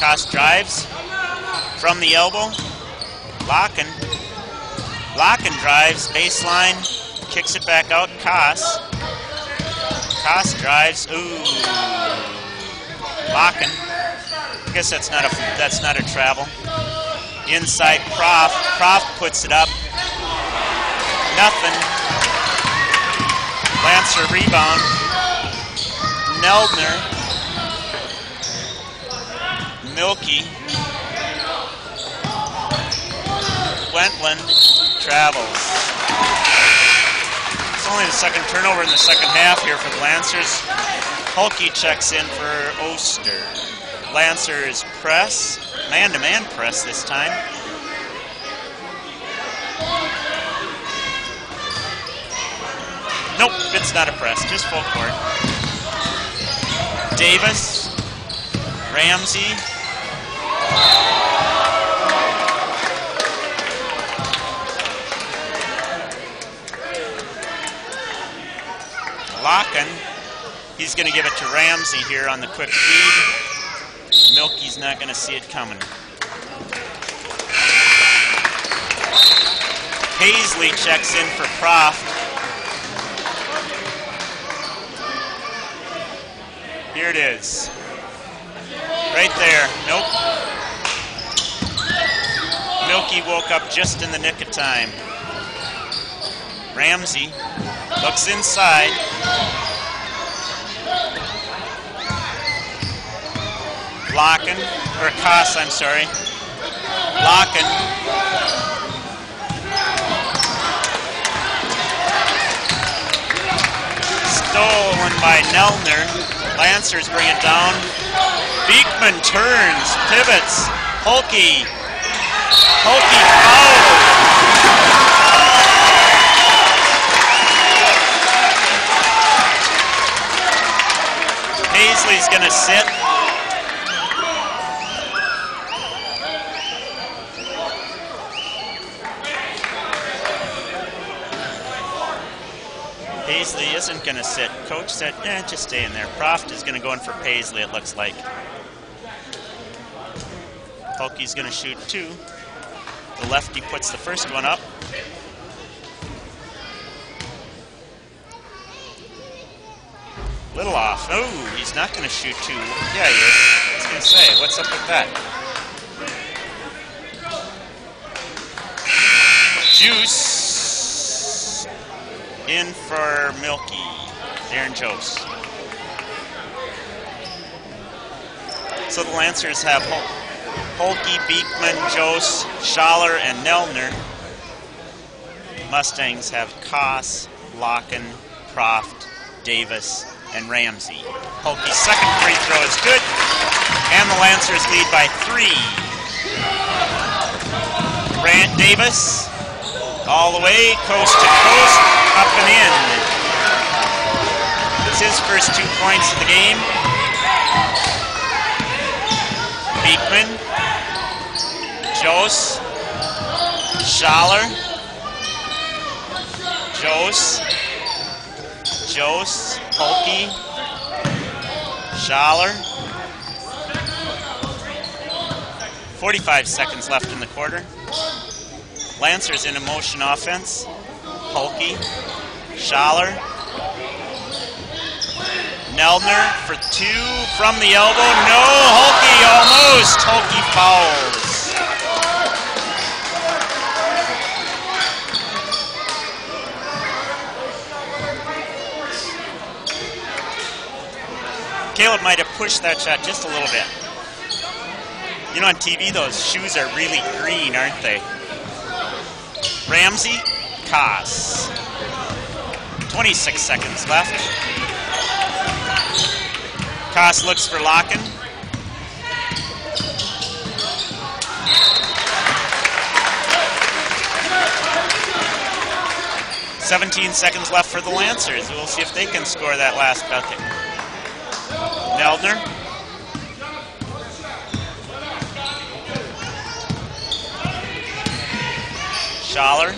Koss drives from the elbow. Locken. Locken drives, baseline, kicks it back out. Koss. Koss drives. Ooh. Locken. I guess that's not a travel. Inside Prof. Prof puts it up. Nothing. Lancer rebound. Neldner. Milky. Wentland travels. It's only the second turnover in the second half here for the Lancers. Hulke checks in for Oster. Lancers press. Man-to-man press this time. Nope, it's not a press, just full court. Davis, Ramsey. Locken. He's going to give it to Ramsey here on the quick feed. Milky's not going to see it coming. Paisley checks in for Prof. Here it is. Right there. Nope. Milky woke up just in the nick of time. Ramsey looks inside. Locken, or Koss, I'm sorry. Locken. Stolen by Neldner. Lancers bring it down. Beekman turns, pivots. Hulke. Hulke fouled. Paisley's going to sit. Paisley isn't going to sit. Coach said, just stay in there. Proft is going to go in for Paisley, it looks like. Hulke's going to shoot two. The lefty puts the first one up. Little off. Oh, he's not going to shoot two. Yeah, he is. I was going to say, what's up with that? Juice. In for Milky, Aaron Jose. So the Lancers have Hulke, Beekman, Jose, Schaller, and Neldner. Mustangs have Koss, Locken, Proft, Davis, and Ramsey. Hulke's second free throw is good, and the Lancers lead by 3. Brant Davis, all the way, coast to coast, up and in. It's his first 2 points of the game. Beekman, Jose, Schaller, Jose, Hulke, Schaller. 45 seconds left in the quarter. Lancers in a motion offense. Hulke, Schaller, Neldner for 2 from the elbow. No, Hulke almost. Hulke fouls. Caleb might have pushed that shot just a little bit. You know, on TV, those shoes are really green, aren't they? Ramsey, Koss. 26 seconds left. Koss looks for Locken. 17 seconds left for the Lancers. We'll see if they can score that last bucket. Neldner. Schaller.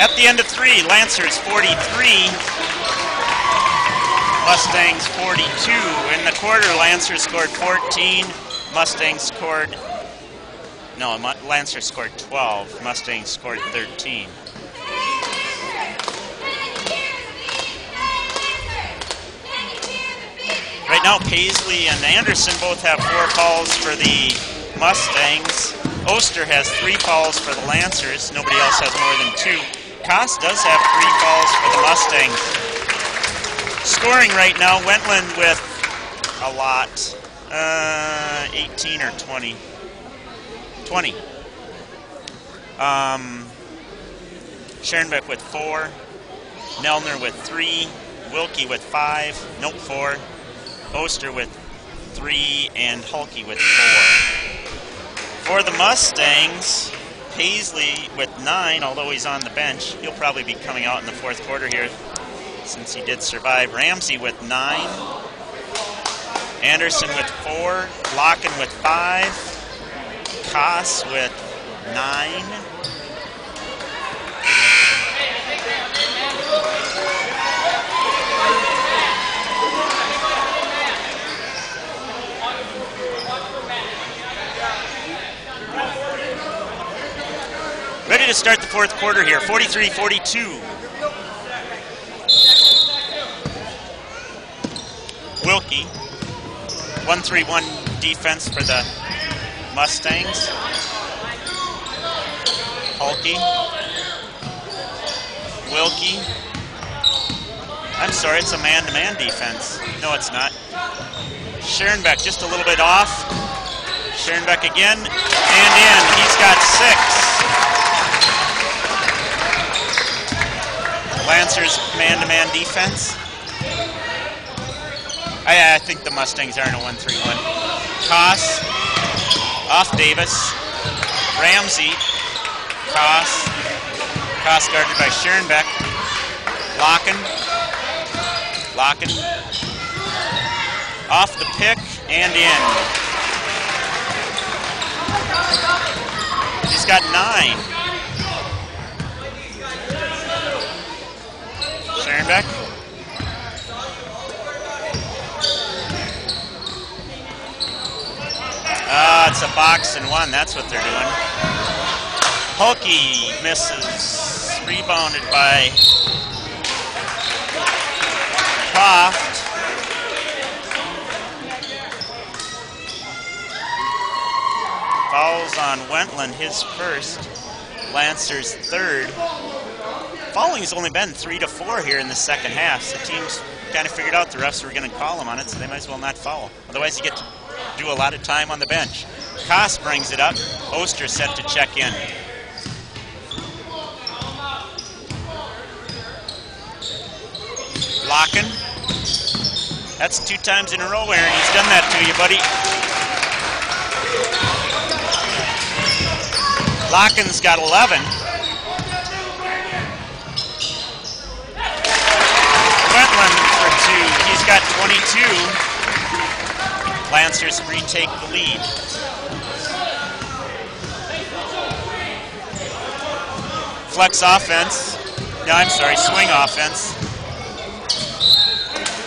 At the end of 3, Lancers 43, Mustangs 42. In the quarter, Lancers scored 14, Mustangs scored, no, Lancers scored 12, Mustangs scored 13. Right now, Paisley and Anderson both have 4 fouls for the Mustangs. Oster has 3 fouls for the Lancers. Nobody else has more than 2. Koss does have 3 fouls for the Mustangs. Scoring right now, Wentland with a lot. 18 or 20. 20. Schoenbeck with 4. Nelner with 3. Wilkie with 5. Nope, 4. Oster with 3. And Hulke with 4. For the Mustangs, Paisley with 9, although he's on the bench. He'll probably be coming out in the 4th quarter here since he did survive. Ramsey with 9. Anderson with 4. Locken with 5. Koss with 9. Ready to start the 4th quarter here, 43-42. Wilkie, 1-3-1 defense for the Mustangs. Hulke, Wilkie. I'm sorry, it's a man-to-man defense. No, it's not. Schoenbeck just a little bit off. Schoenbeck again, and in. He's got 6. Lancers man-to-man defense. I think the Mustangs are in a 1-3-1. Koss, off Davis. Ramsey, Koss. Koss guarded by Schoenbeck. Locken. Off the pick and in. He's got 9. Schoenbeck. It's a box and 1. That's what they're doing. Hulke misses. Rebounded by Croft. Fouls on Wentland, his first. Lancers' 3rd. Fouling has only been 3 to 4 here in the second half. So the team's kind of figured out the refs were going to call them on it, so they might as well not foul. Otherwise, you get to do a lot of time on the bench. Koss brings it up. Oster set to check in. Locken. That's 2 times in a row, Aaron. He's done that to you, buddy. Locken's got 11. Wentland for 2. He's got 22. Lancers retake the lead. Flex offense. No, I'm sorry, swing offense.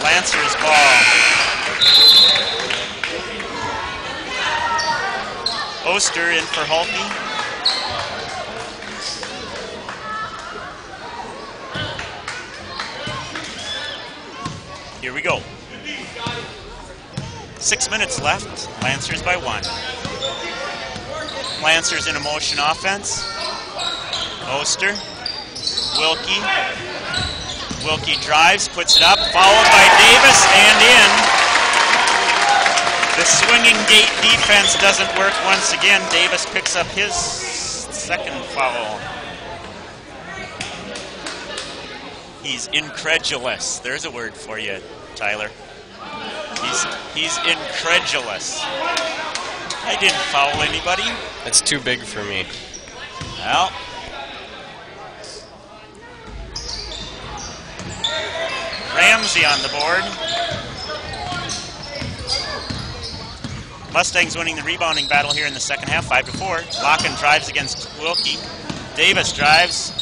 Lancers ball. Oster in for Hulke. Here we go. 6 minutes left. Lancers by 1. Lancers in a motion offense. Oster. Wilkie. Wilkie drives, puts it up, followed by Davis, and in. The swinging gate defense doesn't work once again. Davis picks up his 2nd foul. He's incredulous. There's a word for you. Tyler. He's incredulous. I didn't foul anybody. It's too big for me. Well, Ramsey on the board. Mustangs winning the rebounding battle here in the second half, 5-4. Locken drives against Wilkie. Davis drives.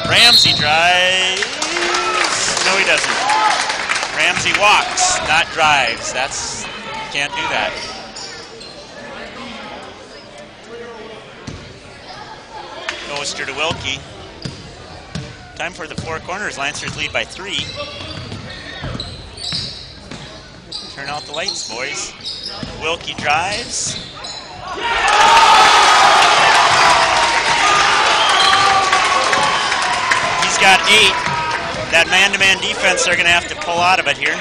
Ramsey drives. No, he doesn't. Ramsey walks, not drives. Can't do that. Oster to Wilkie. Time for the four corners. Lancers lead by 3. Turn out the lights, boys. Wilkie drives. He's got 8. That man-to-man defense, they're going to have to pull out of it here.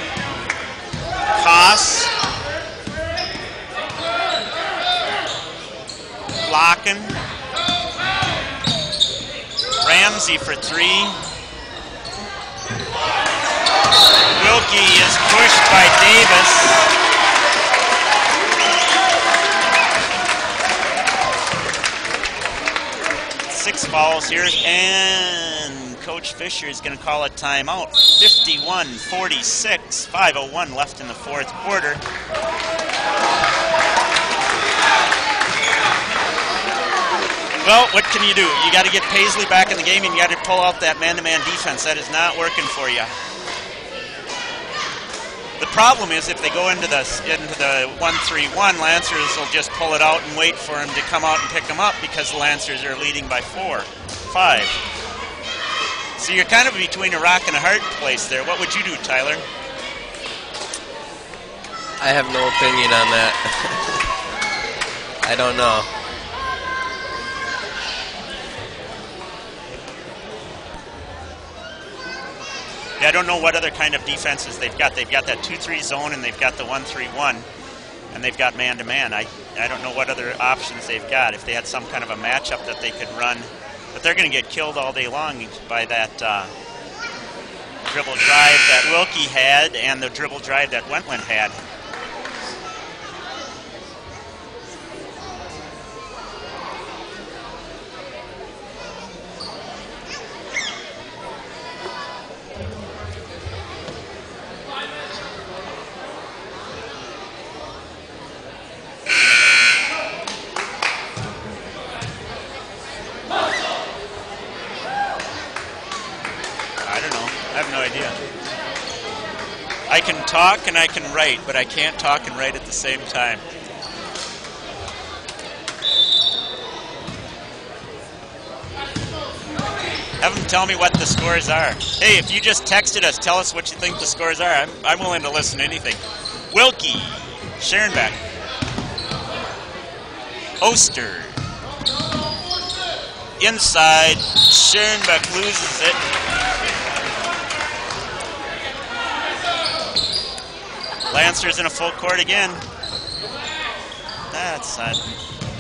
Koss. Locken. Ramsey for 3. Wilkie is pushed by Davis. Six fouls here, and Coach Fisher is going to call a timeout. 51-46, 5:01 left in the fourth quarter. Well, what can you do? You got to get Paisley back in the game, and you got to pull out that man-to-man defense. That is not working for you. The problem is if they go into the 1-3-1, Lancers will just pull it out and wait for him to come out and pick them up because the Lancers are leading by 4, 5. So you're kind of between a rock and a hard place there. What would you do, Tyler? I have no opinion on that. I don't know. I don't know what other kind of defenses they've got. They've got that 2-3 zone, and they've got the 1-3-1, and they've got man-to-man. I don't know what other options they've got. If they had some kind of a matchup that they could run, but they're going to get killed all day long by that dribble drive that Wilkie had and the dribble drive that Wentland had. I can talk and I can write, but I can't talk and write at the same time. Have them tell me what the scores are. Hey, if you just texted us, tell us what you think the scores are. I'm willing to listen to anything. Wilkie, Scherenbeck, Oster, inside, Scherenbeck loses it. Lancers in a full court again. That's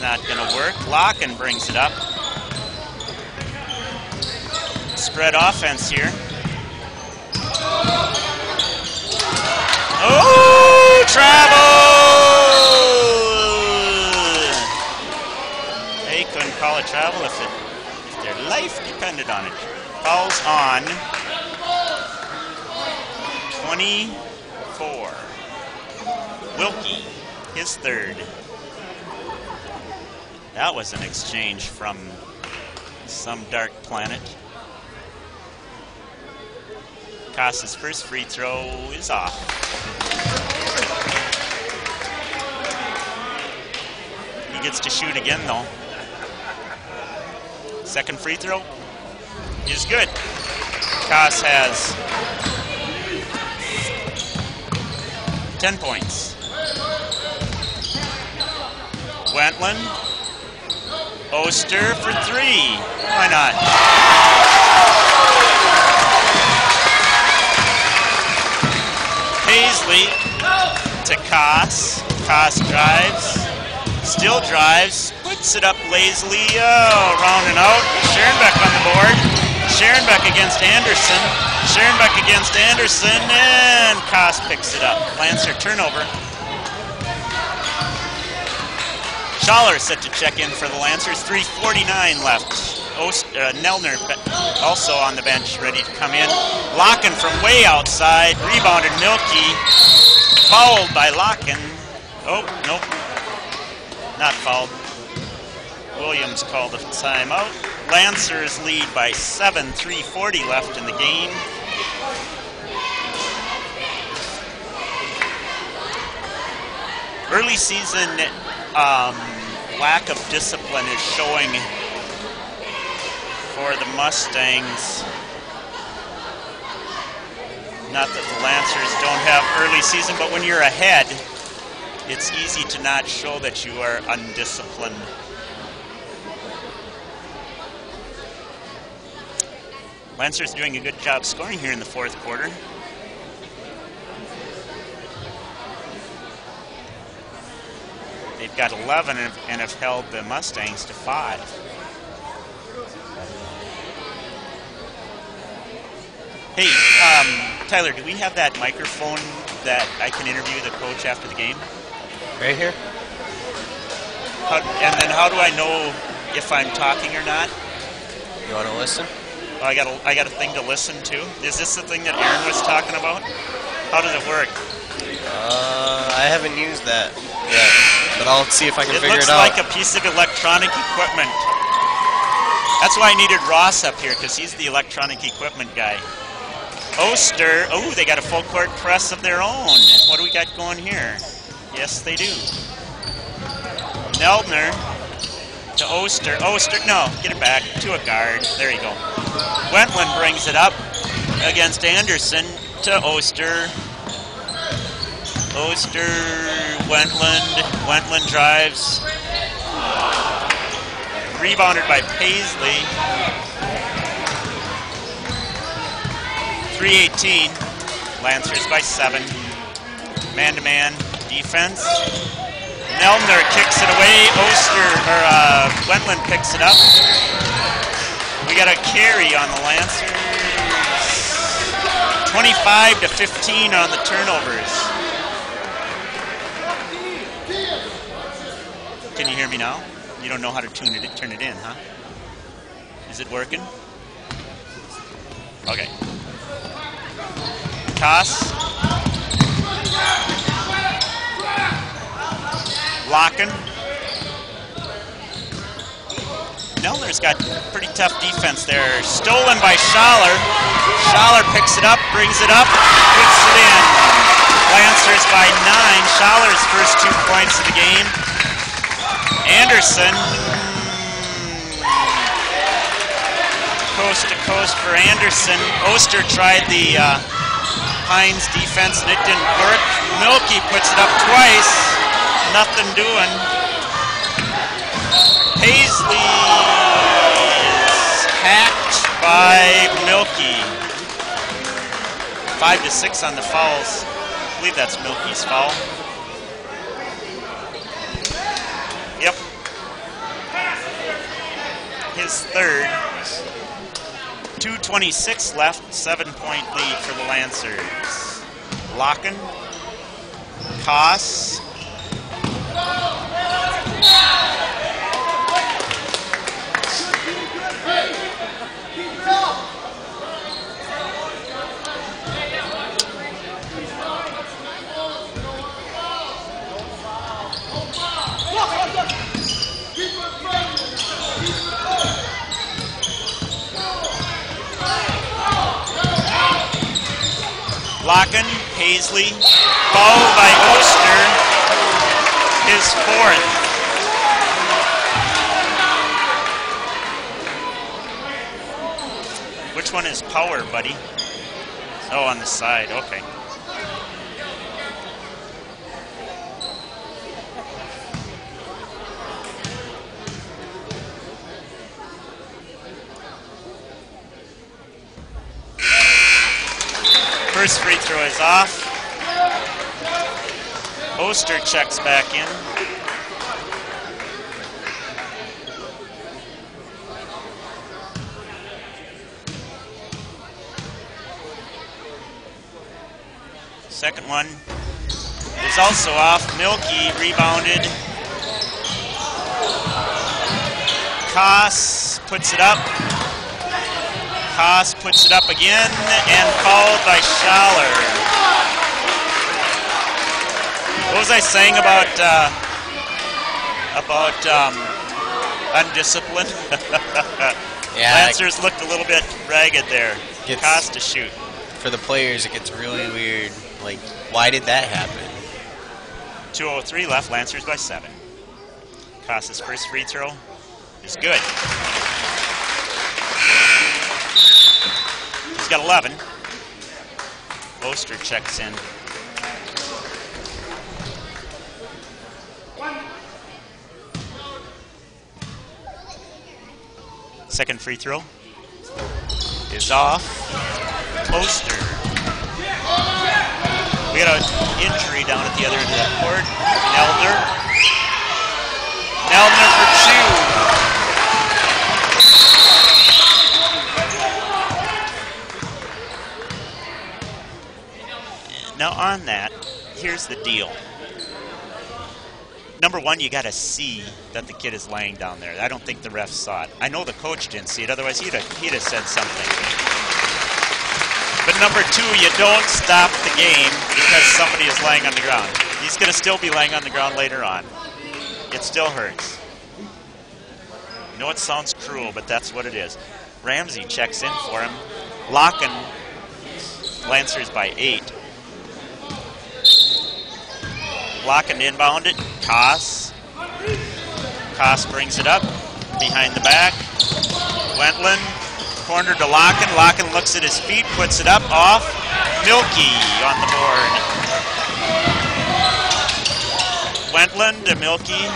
not going to work. Locken brings it up. Spread offense here. Oh, travel! They couldn't call it travel if their life depended on it. Fouls on 24. Wilkie, his third. That was an exchange from some dark planet. Koss's first free throw is off. He gets to shoot again, though. Second free throw is good. Koss has 10 points. Wentland, Oster for 3. Why not? Paisley to Koss. Koss drives, still drives, puts it up lazily. Oh, round and out. Scherenbeck on the board. Scherenbeck against Anderson. Scherenbeck against Anderson, and Koss picks it up. Lancer turnover. Schaller set to check in for the Lancers. 3:49 left. Nelner also on the bench, ready to come in. Locken from way outside. Rebounded Milky. Fouled by Locken. Oh, nope. Not fouled. Williams called a timeout. Lancers lead by 7, 3:40 left in the game. Early season lack of discipline is showing for the Mustangs. Not that the Lancers don't have early season, but when you're ahead, it's easy to not show that you are undisciplined. Lancers doing a good job scoring here in the fourth quarter. They've got 11 and have held the Mustangs to 5. Hey, Tyler, do we have that microphone that I can interview the coach after the game? Right here. And then how do I know if I'm talking or not? You want to listen? Oh, I got a thing to listen to. Is this the thing that Aaron was talking about? How does it work? I haven't used that yet, but I'll see if I can figure it out. It looks like a piece of electronic equipment. That's why I needed Ross up here, because he's the electronic equipment guy. Oster, oh, they got a full court press of their own. What do we got going here? Yes, they do. Neldner to Oster. Oster, no, get it back to a guard. There you go. Wentland brings it up against Anderson to Oster. Oster, Wentland. Wentland drives. Rebounded by Paisley. 3:18. Lancers by 7. Man-to-man defense. Neldner kicks it away. Wentland picks it up. We got a carry on the Lancers. 25-15 on the turnovers. Can you hear me now? You don't know how to turn it in, huh? Is it working? Okay. Koss. Locken. Nelner's got pretty tough defense there. Stolen by Schaller. Schaller picks it up, brings it up, puts it in. Lancers by 9. Schaller's first 2 points of the game. Anderson. Coast to coast for Anderson. Oster tried the Hines defense and it didn't work. Milky puts it up twice. Nothing doing. Paisley is hacked by Milky. 5-6 on the fouls. I believe that's Milky's foul. Yep. His third. 2:26 left, 7-point lead for the Lancers. Locken. Koss. Locken, Paisley, fouled by Oster, his 4th. Which one is power, buddy? Oh, on the side, okay. First free throw is off. Oster checks back in. Second one is also off. Milky rebounded. Koss puts it up. Koss puts it up again and fouled by Schaller. What was I saying about undisciplined? Yeah, Lancers looked a little bit ragged there. Koss to shoot. For the players, it gets really weird. Like, why did that happen? 2:03 left, Lancers by 7. Koss's first free throw is good. He's got 11. Oster checks in. Second free throw is off. Oster. We got an injury down at the other end of the court. Neldner. Neldner for 2. Now on that, here's the deal. Number one, you got to see that the kid is laying down there. I don't think the ref saw it. I know the coach didn't see it, otherwise he'd have said something. But number two, you don't stop the game because somebody is laying on the ground. He's going to still be laying on the ground later on. It still hurts. I know it sounds cruel, but that's what it is. Ramsey checks in for him. Locken, Lancers by 8. Locken inbound it. Koss. Koss brings it up. Behind the back. Wendland. Corner to Locken. Locken looks at his feet. Puts it up. Off. Milky on the board. Wendland to Milky.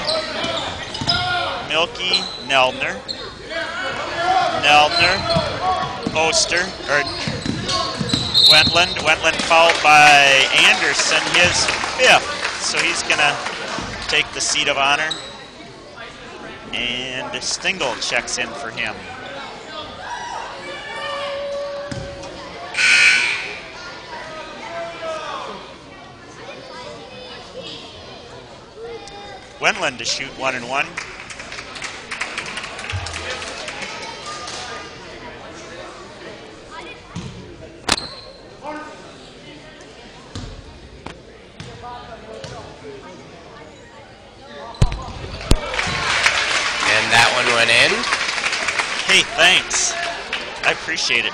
Milky. Neldner. Neldner. Oster. Wendland. Wendland fouled by Anderson. His 5th. So he's going to take the seat of honor. And Stingel checks in for him. Wendland to shoot 1 and 1. Went in. Hey, thanks. I appreciate it.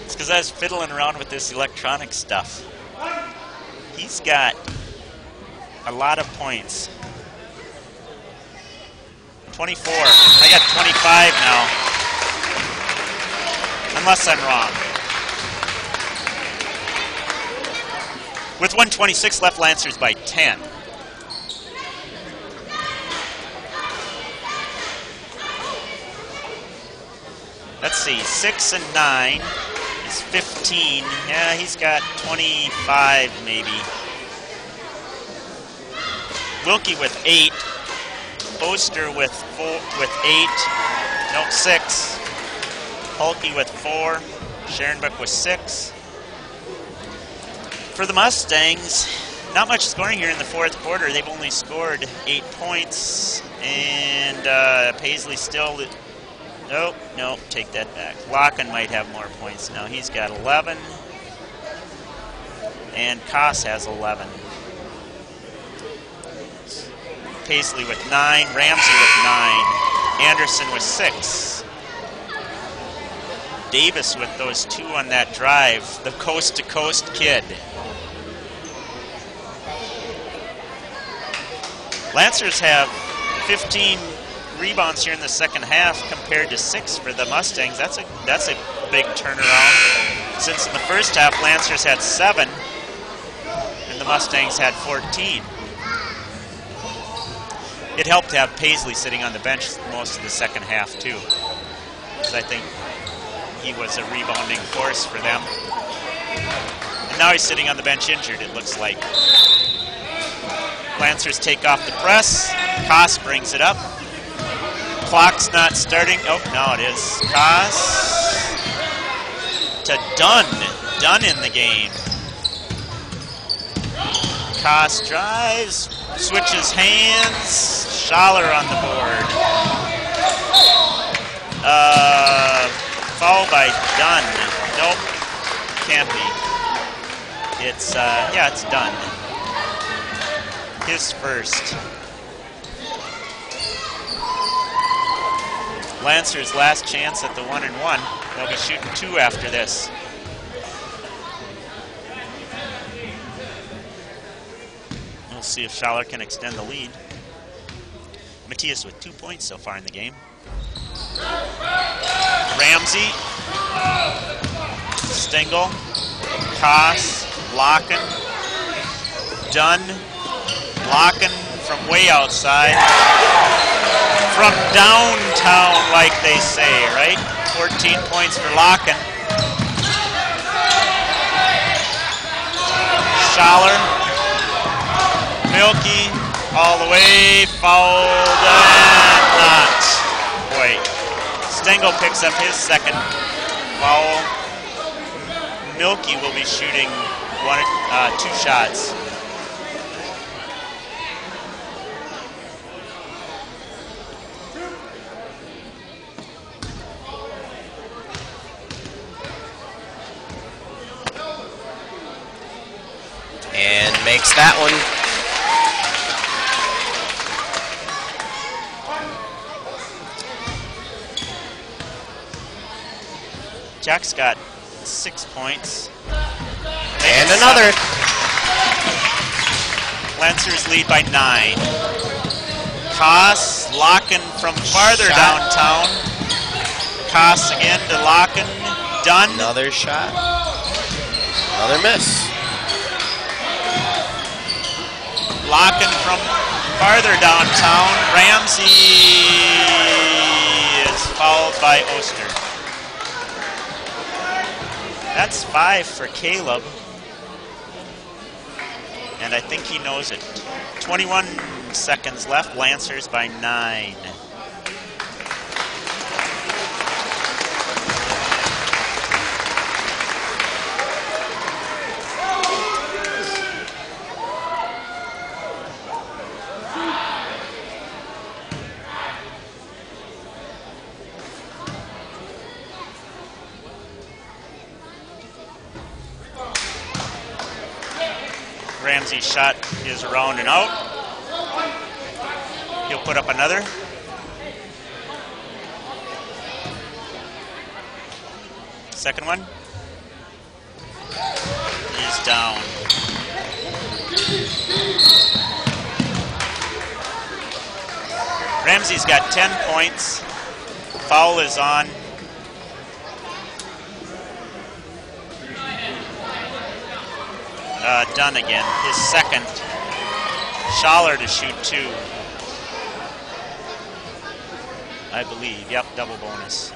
It's because I was fiddling around with this electronic stuff. He's got a lot of points. 24. I got 25 now. Unless I'm wrong. With 1:26 left, Lancers by 10. Let's see, 6 and 9 is 15. Yeah, he's got 25 maybe. Wilkie with 8. Oster with 8. No, 6. Hulke with 4. Scherenbeck with 6. For the Mustangs, not much scoring here in the 4th quarter. They've only scored 8 points. And Paisley still... Nope, take that back. Locken might have more points now. He's got 11. And Koss has 11. Paisley with 9. Ramsey with 9. Anderson with 6. Davis with those 2 on that drive. The coast-to-coast kid. Lancers have 15 rebounds here in the second half compared to 6 for the Mustangs. That's a big turnaround. Since in the first half, Lancers had 7 and the Mustangs had 14. It helped to have Paisley sitting on the bench most of the second half too, because I think he was a rebounding force for them. And now he's sitting on the bench injured, it looks like. Lancers take off the press. Koss brings it up. Clock's not starting. Oh, no, it is. Koss to Dunn. Dunn in the game. Koss drives, switches hands. Schaller on the board. Foul by Dunn. Nope, can't be. It's, yeah, it's Dunn. His first. Lancers' last chance at the 1-and-1. They'll be shooting 2 after this. We'll see if Schaller can extend the lead. Matthias with 2 points so far in the game. Ramsey, Stengel, Koss, Locken, Dunn, Locken from way outside. From downtown, like they say, right? 14 points for Locken. Schaller, Milky, all the way, fouled and not. Wait. Stengel picks up his second foul. Milky will be shooting 2 shots. And makes that one. Jack's got 6 points. And another. Lancers lead by 9. Koss, Locken from farther downtown. Koss again to Locken. Dunn. Another shot. Another miss. Locken from farther downtown. Ramsey is fouled by Oster. That's 5 for Caleb. And I think he knows it. 21 seconds left. Lancers by 9. Ramsey's shot is around and out. He'll put up another. Second one. He's down. Ramsey's got 10 points. Foul is on. Dunn again, his second. Schaller to shoot 2. I believe, yep, double bonus.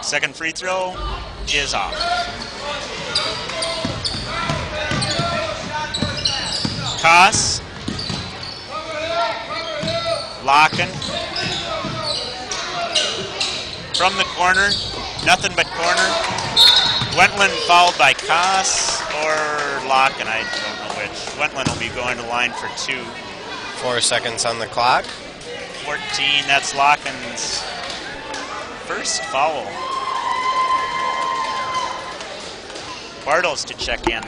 Second free throw is off. Koss. Locken. From the corner. Nothing but corner. Wentland fouled by Koss or Locken. I don't know which. Wentland will be going to line for 2. 4 seconds on the clock. 14. That's Locken's first foul. Bartles to check in.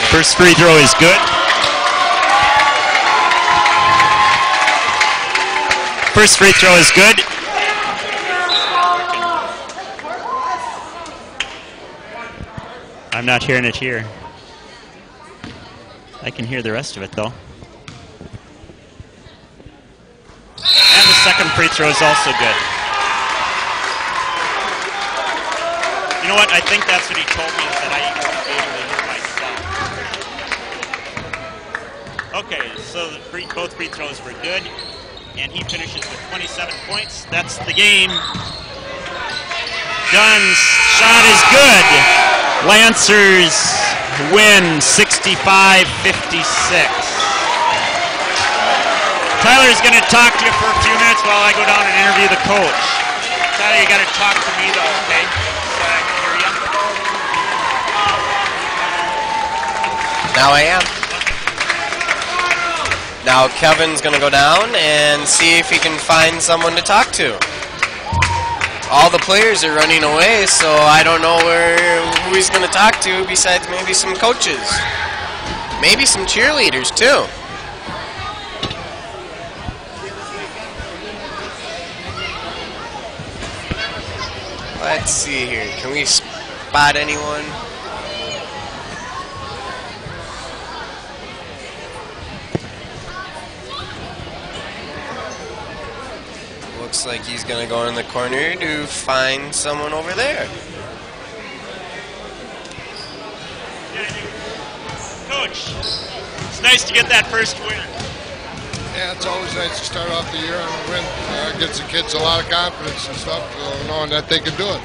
First free throw is good. First free throw is good. I'm not hearing it here. I can hear the rest of it though. And the second free throw is also good. You know what? I think that's what he told me, is that I won't be able to hit myself. Okay, so both free throws were good, and he finishes with 27 points. That's the game. Dunn's shot is good. Lancers win 65-56. Tyler's going to talk to you for a few minutes while I go down and interview the coach. Tyler, you got to talk to me though, okay? So I can hear you. Now I am. Now Kevin's going to go down and see if he can find someone to talk to. All the players are running away, so I don't know who he's going to talk to besides maybe some coaches. Maybe some cheerleaders too. Let's see here. Can we spot anyone? Looks like he's going to go in the corner to find someone over there. Coach, it's nice to get that first win. Yeah, it's always nice to start off the year on a win. Gives the kids a lot of confidence and stuff, knowing that they can do it.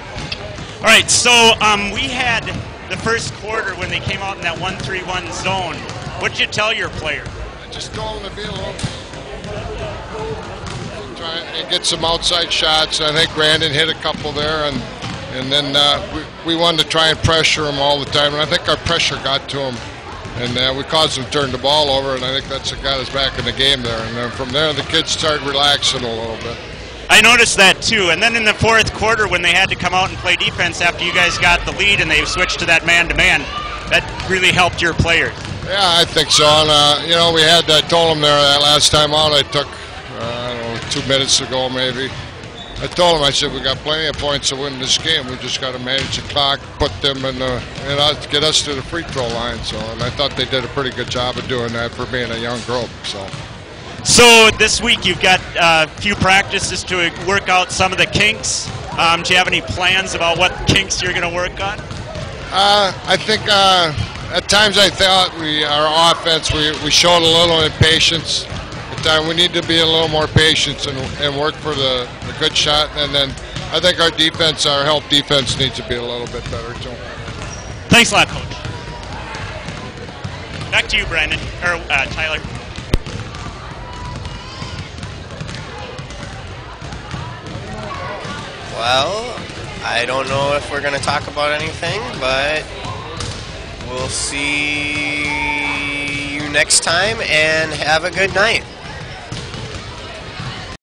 All right, so we had the first quarter when they came out in that 1-3-1 zone. What did you tell your player? I just told them to be a little, try and get some outside shots. I think Brandon hit a couple there, and then we wanted to try and pressure him all the time, and I think our pressure got to him. And we caused them to turn the ball over, and I think that's what got us back in the game there. And then from there, the kids started relaxing a little bit. I noticed that too. And then in the fourth quarter, when they had to come out and play defense after you guys got the lead and they switched to that man-to-man, that really helped your players. Yeah, I think so. And, you know, I told them there that last time out I took, I don't know, 2 minutes ago maybe. I told them, I said, we got plenty of points to win this game. We just got to manage the clock, put them in the, get us to the free throw line. So, and I thought they did a pretty good job of doing that for being a young group. So this week you've got a few practices to work out some of the kinks. Do you have any plans about what kinks you're going to work on? I think at times I thought our offense, we showed a little impatience. We need to be a little more patient and work for the good shot. And then I think our defense, our help defense, needs to be a little bit better too. Thanks a lot, Coach. Back to you, Brandon, or Tyler. Well, I don't know if we're going to talk about anything, but we'll see you next time, and have a good night.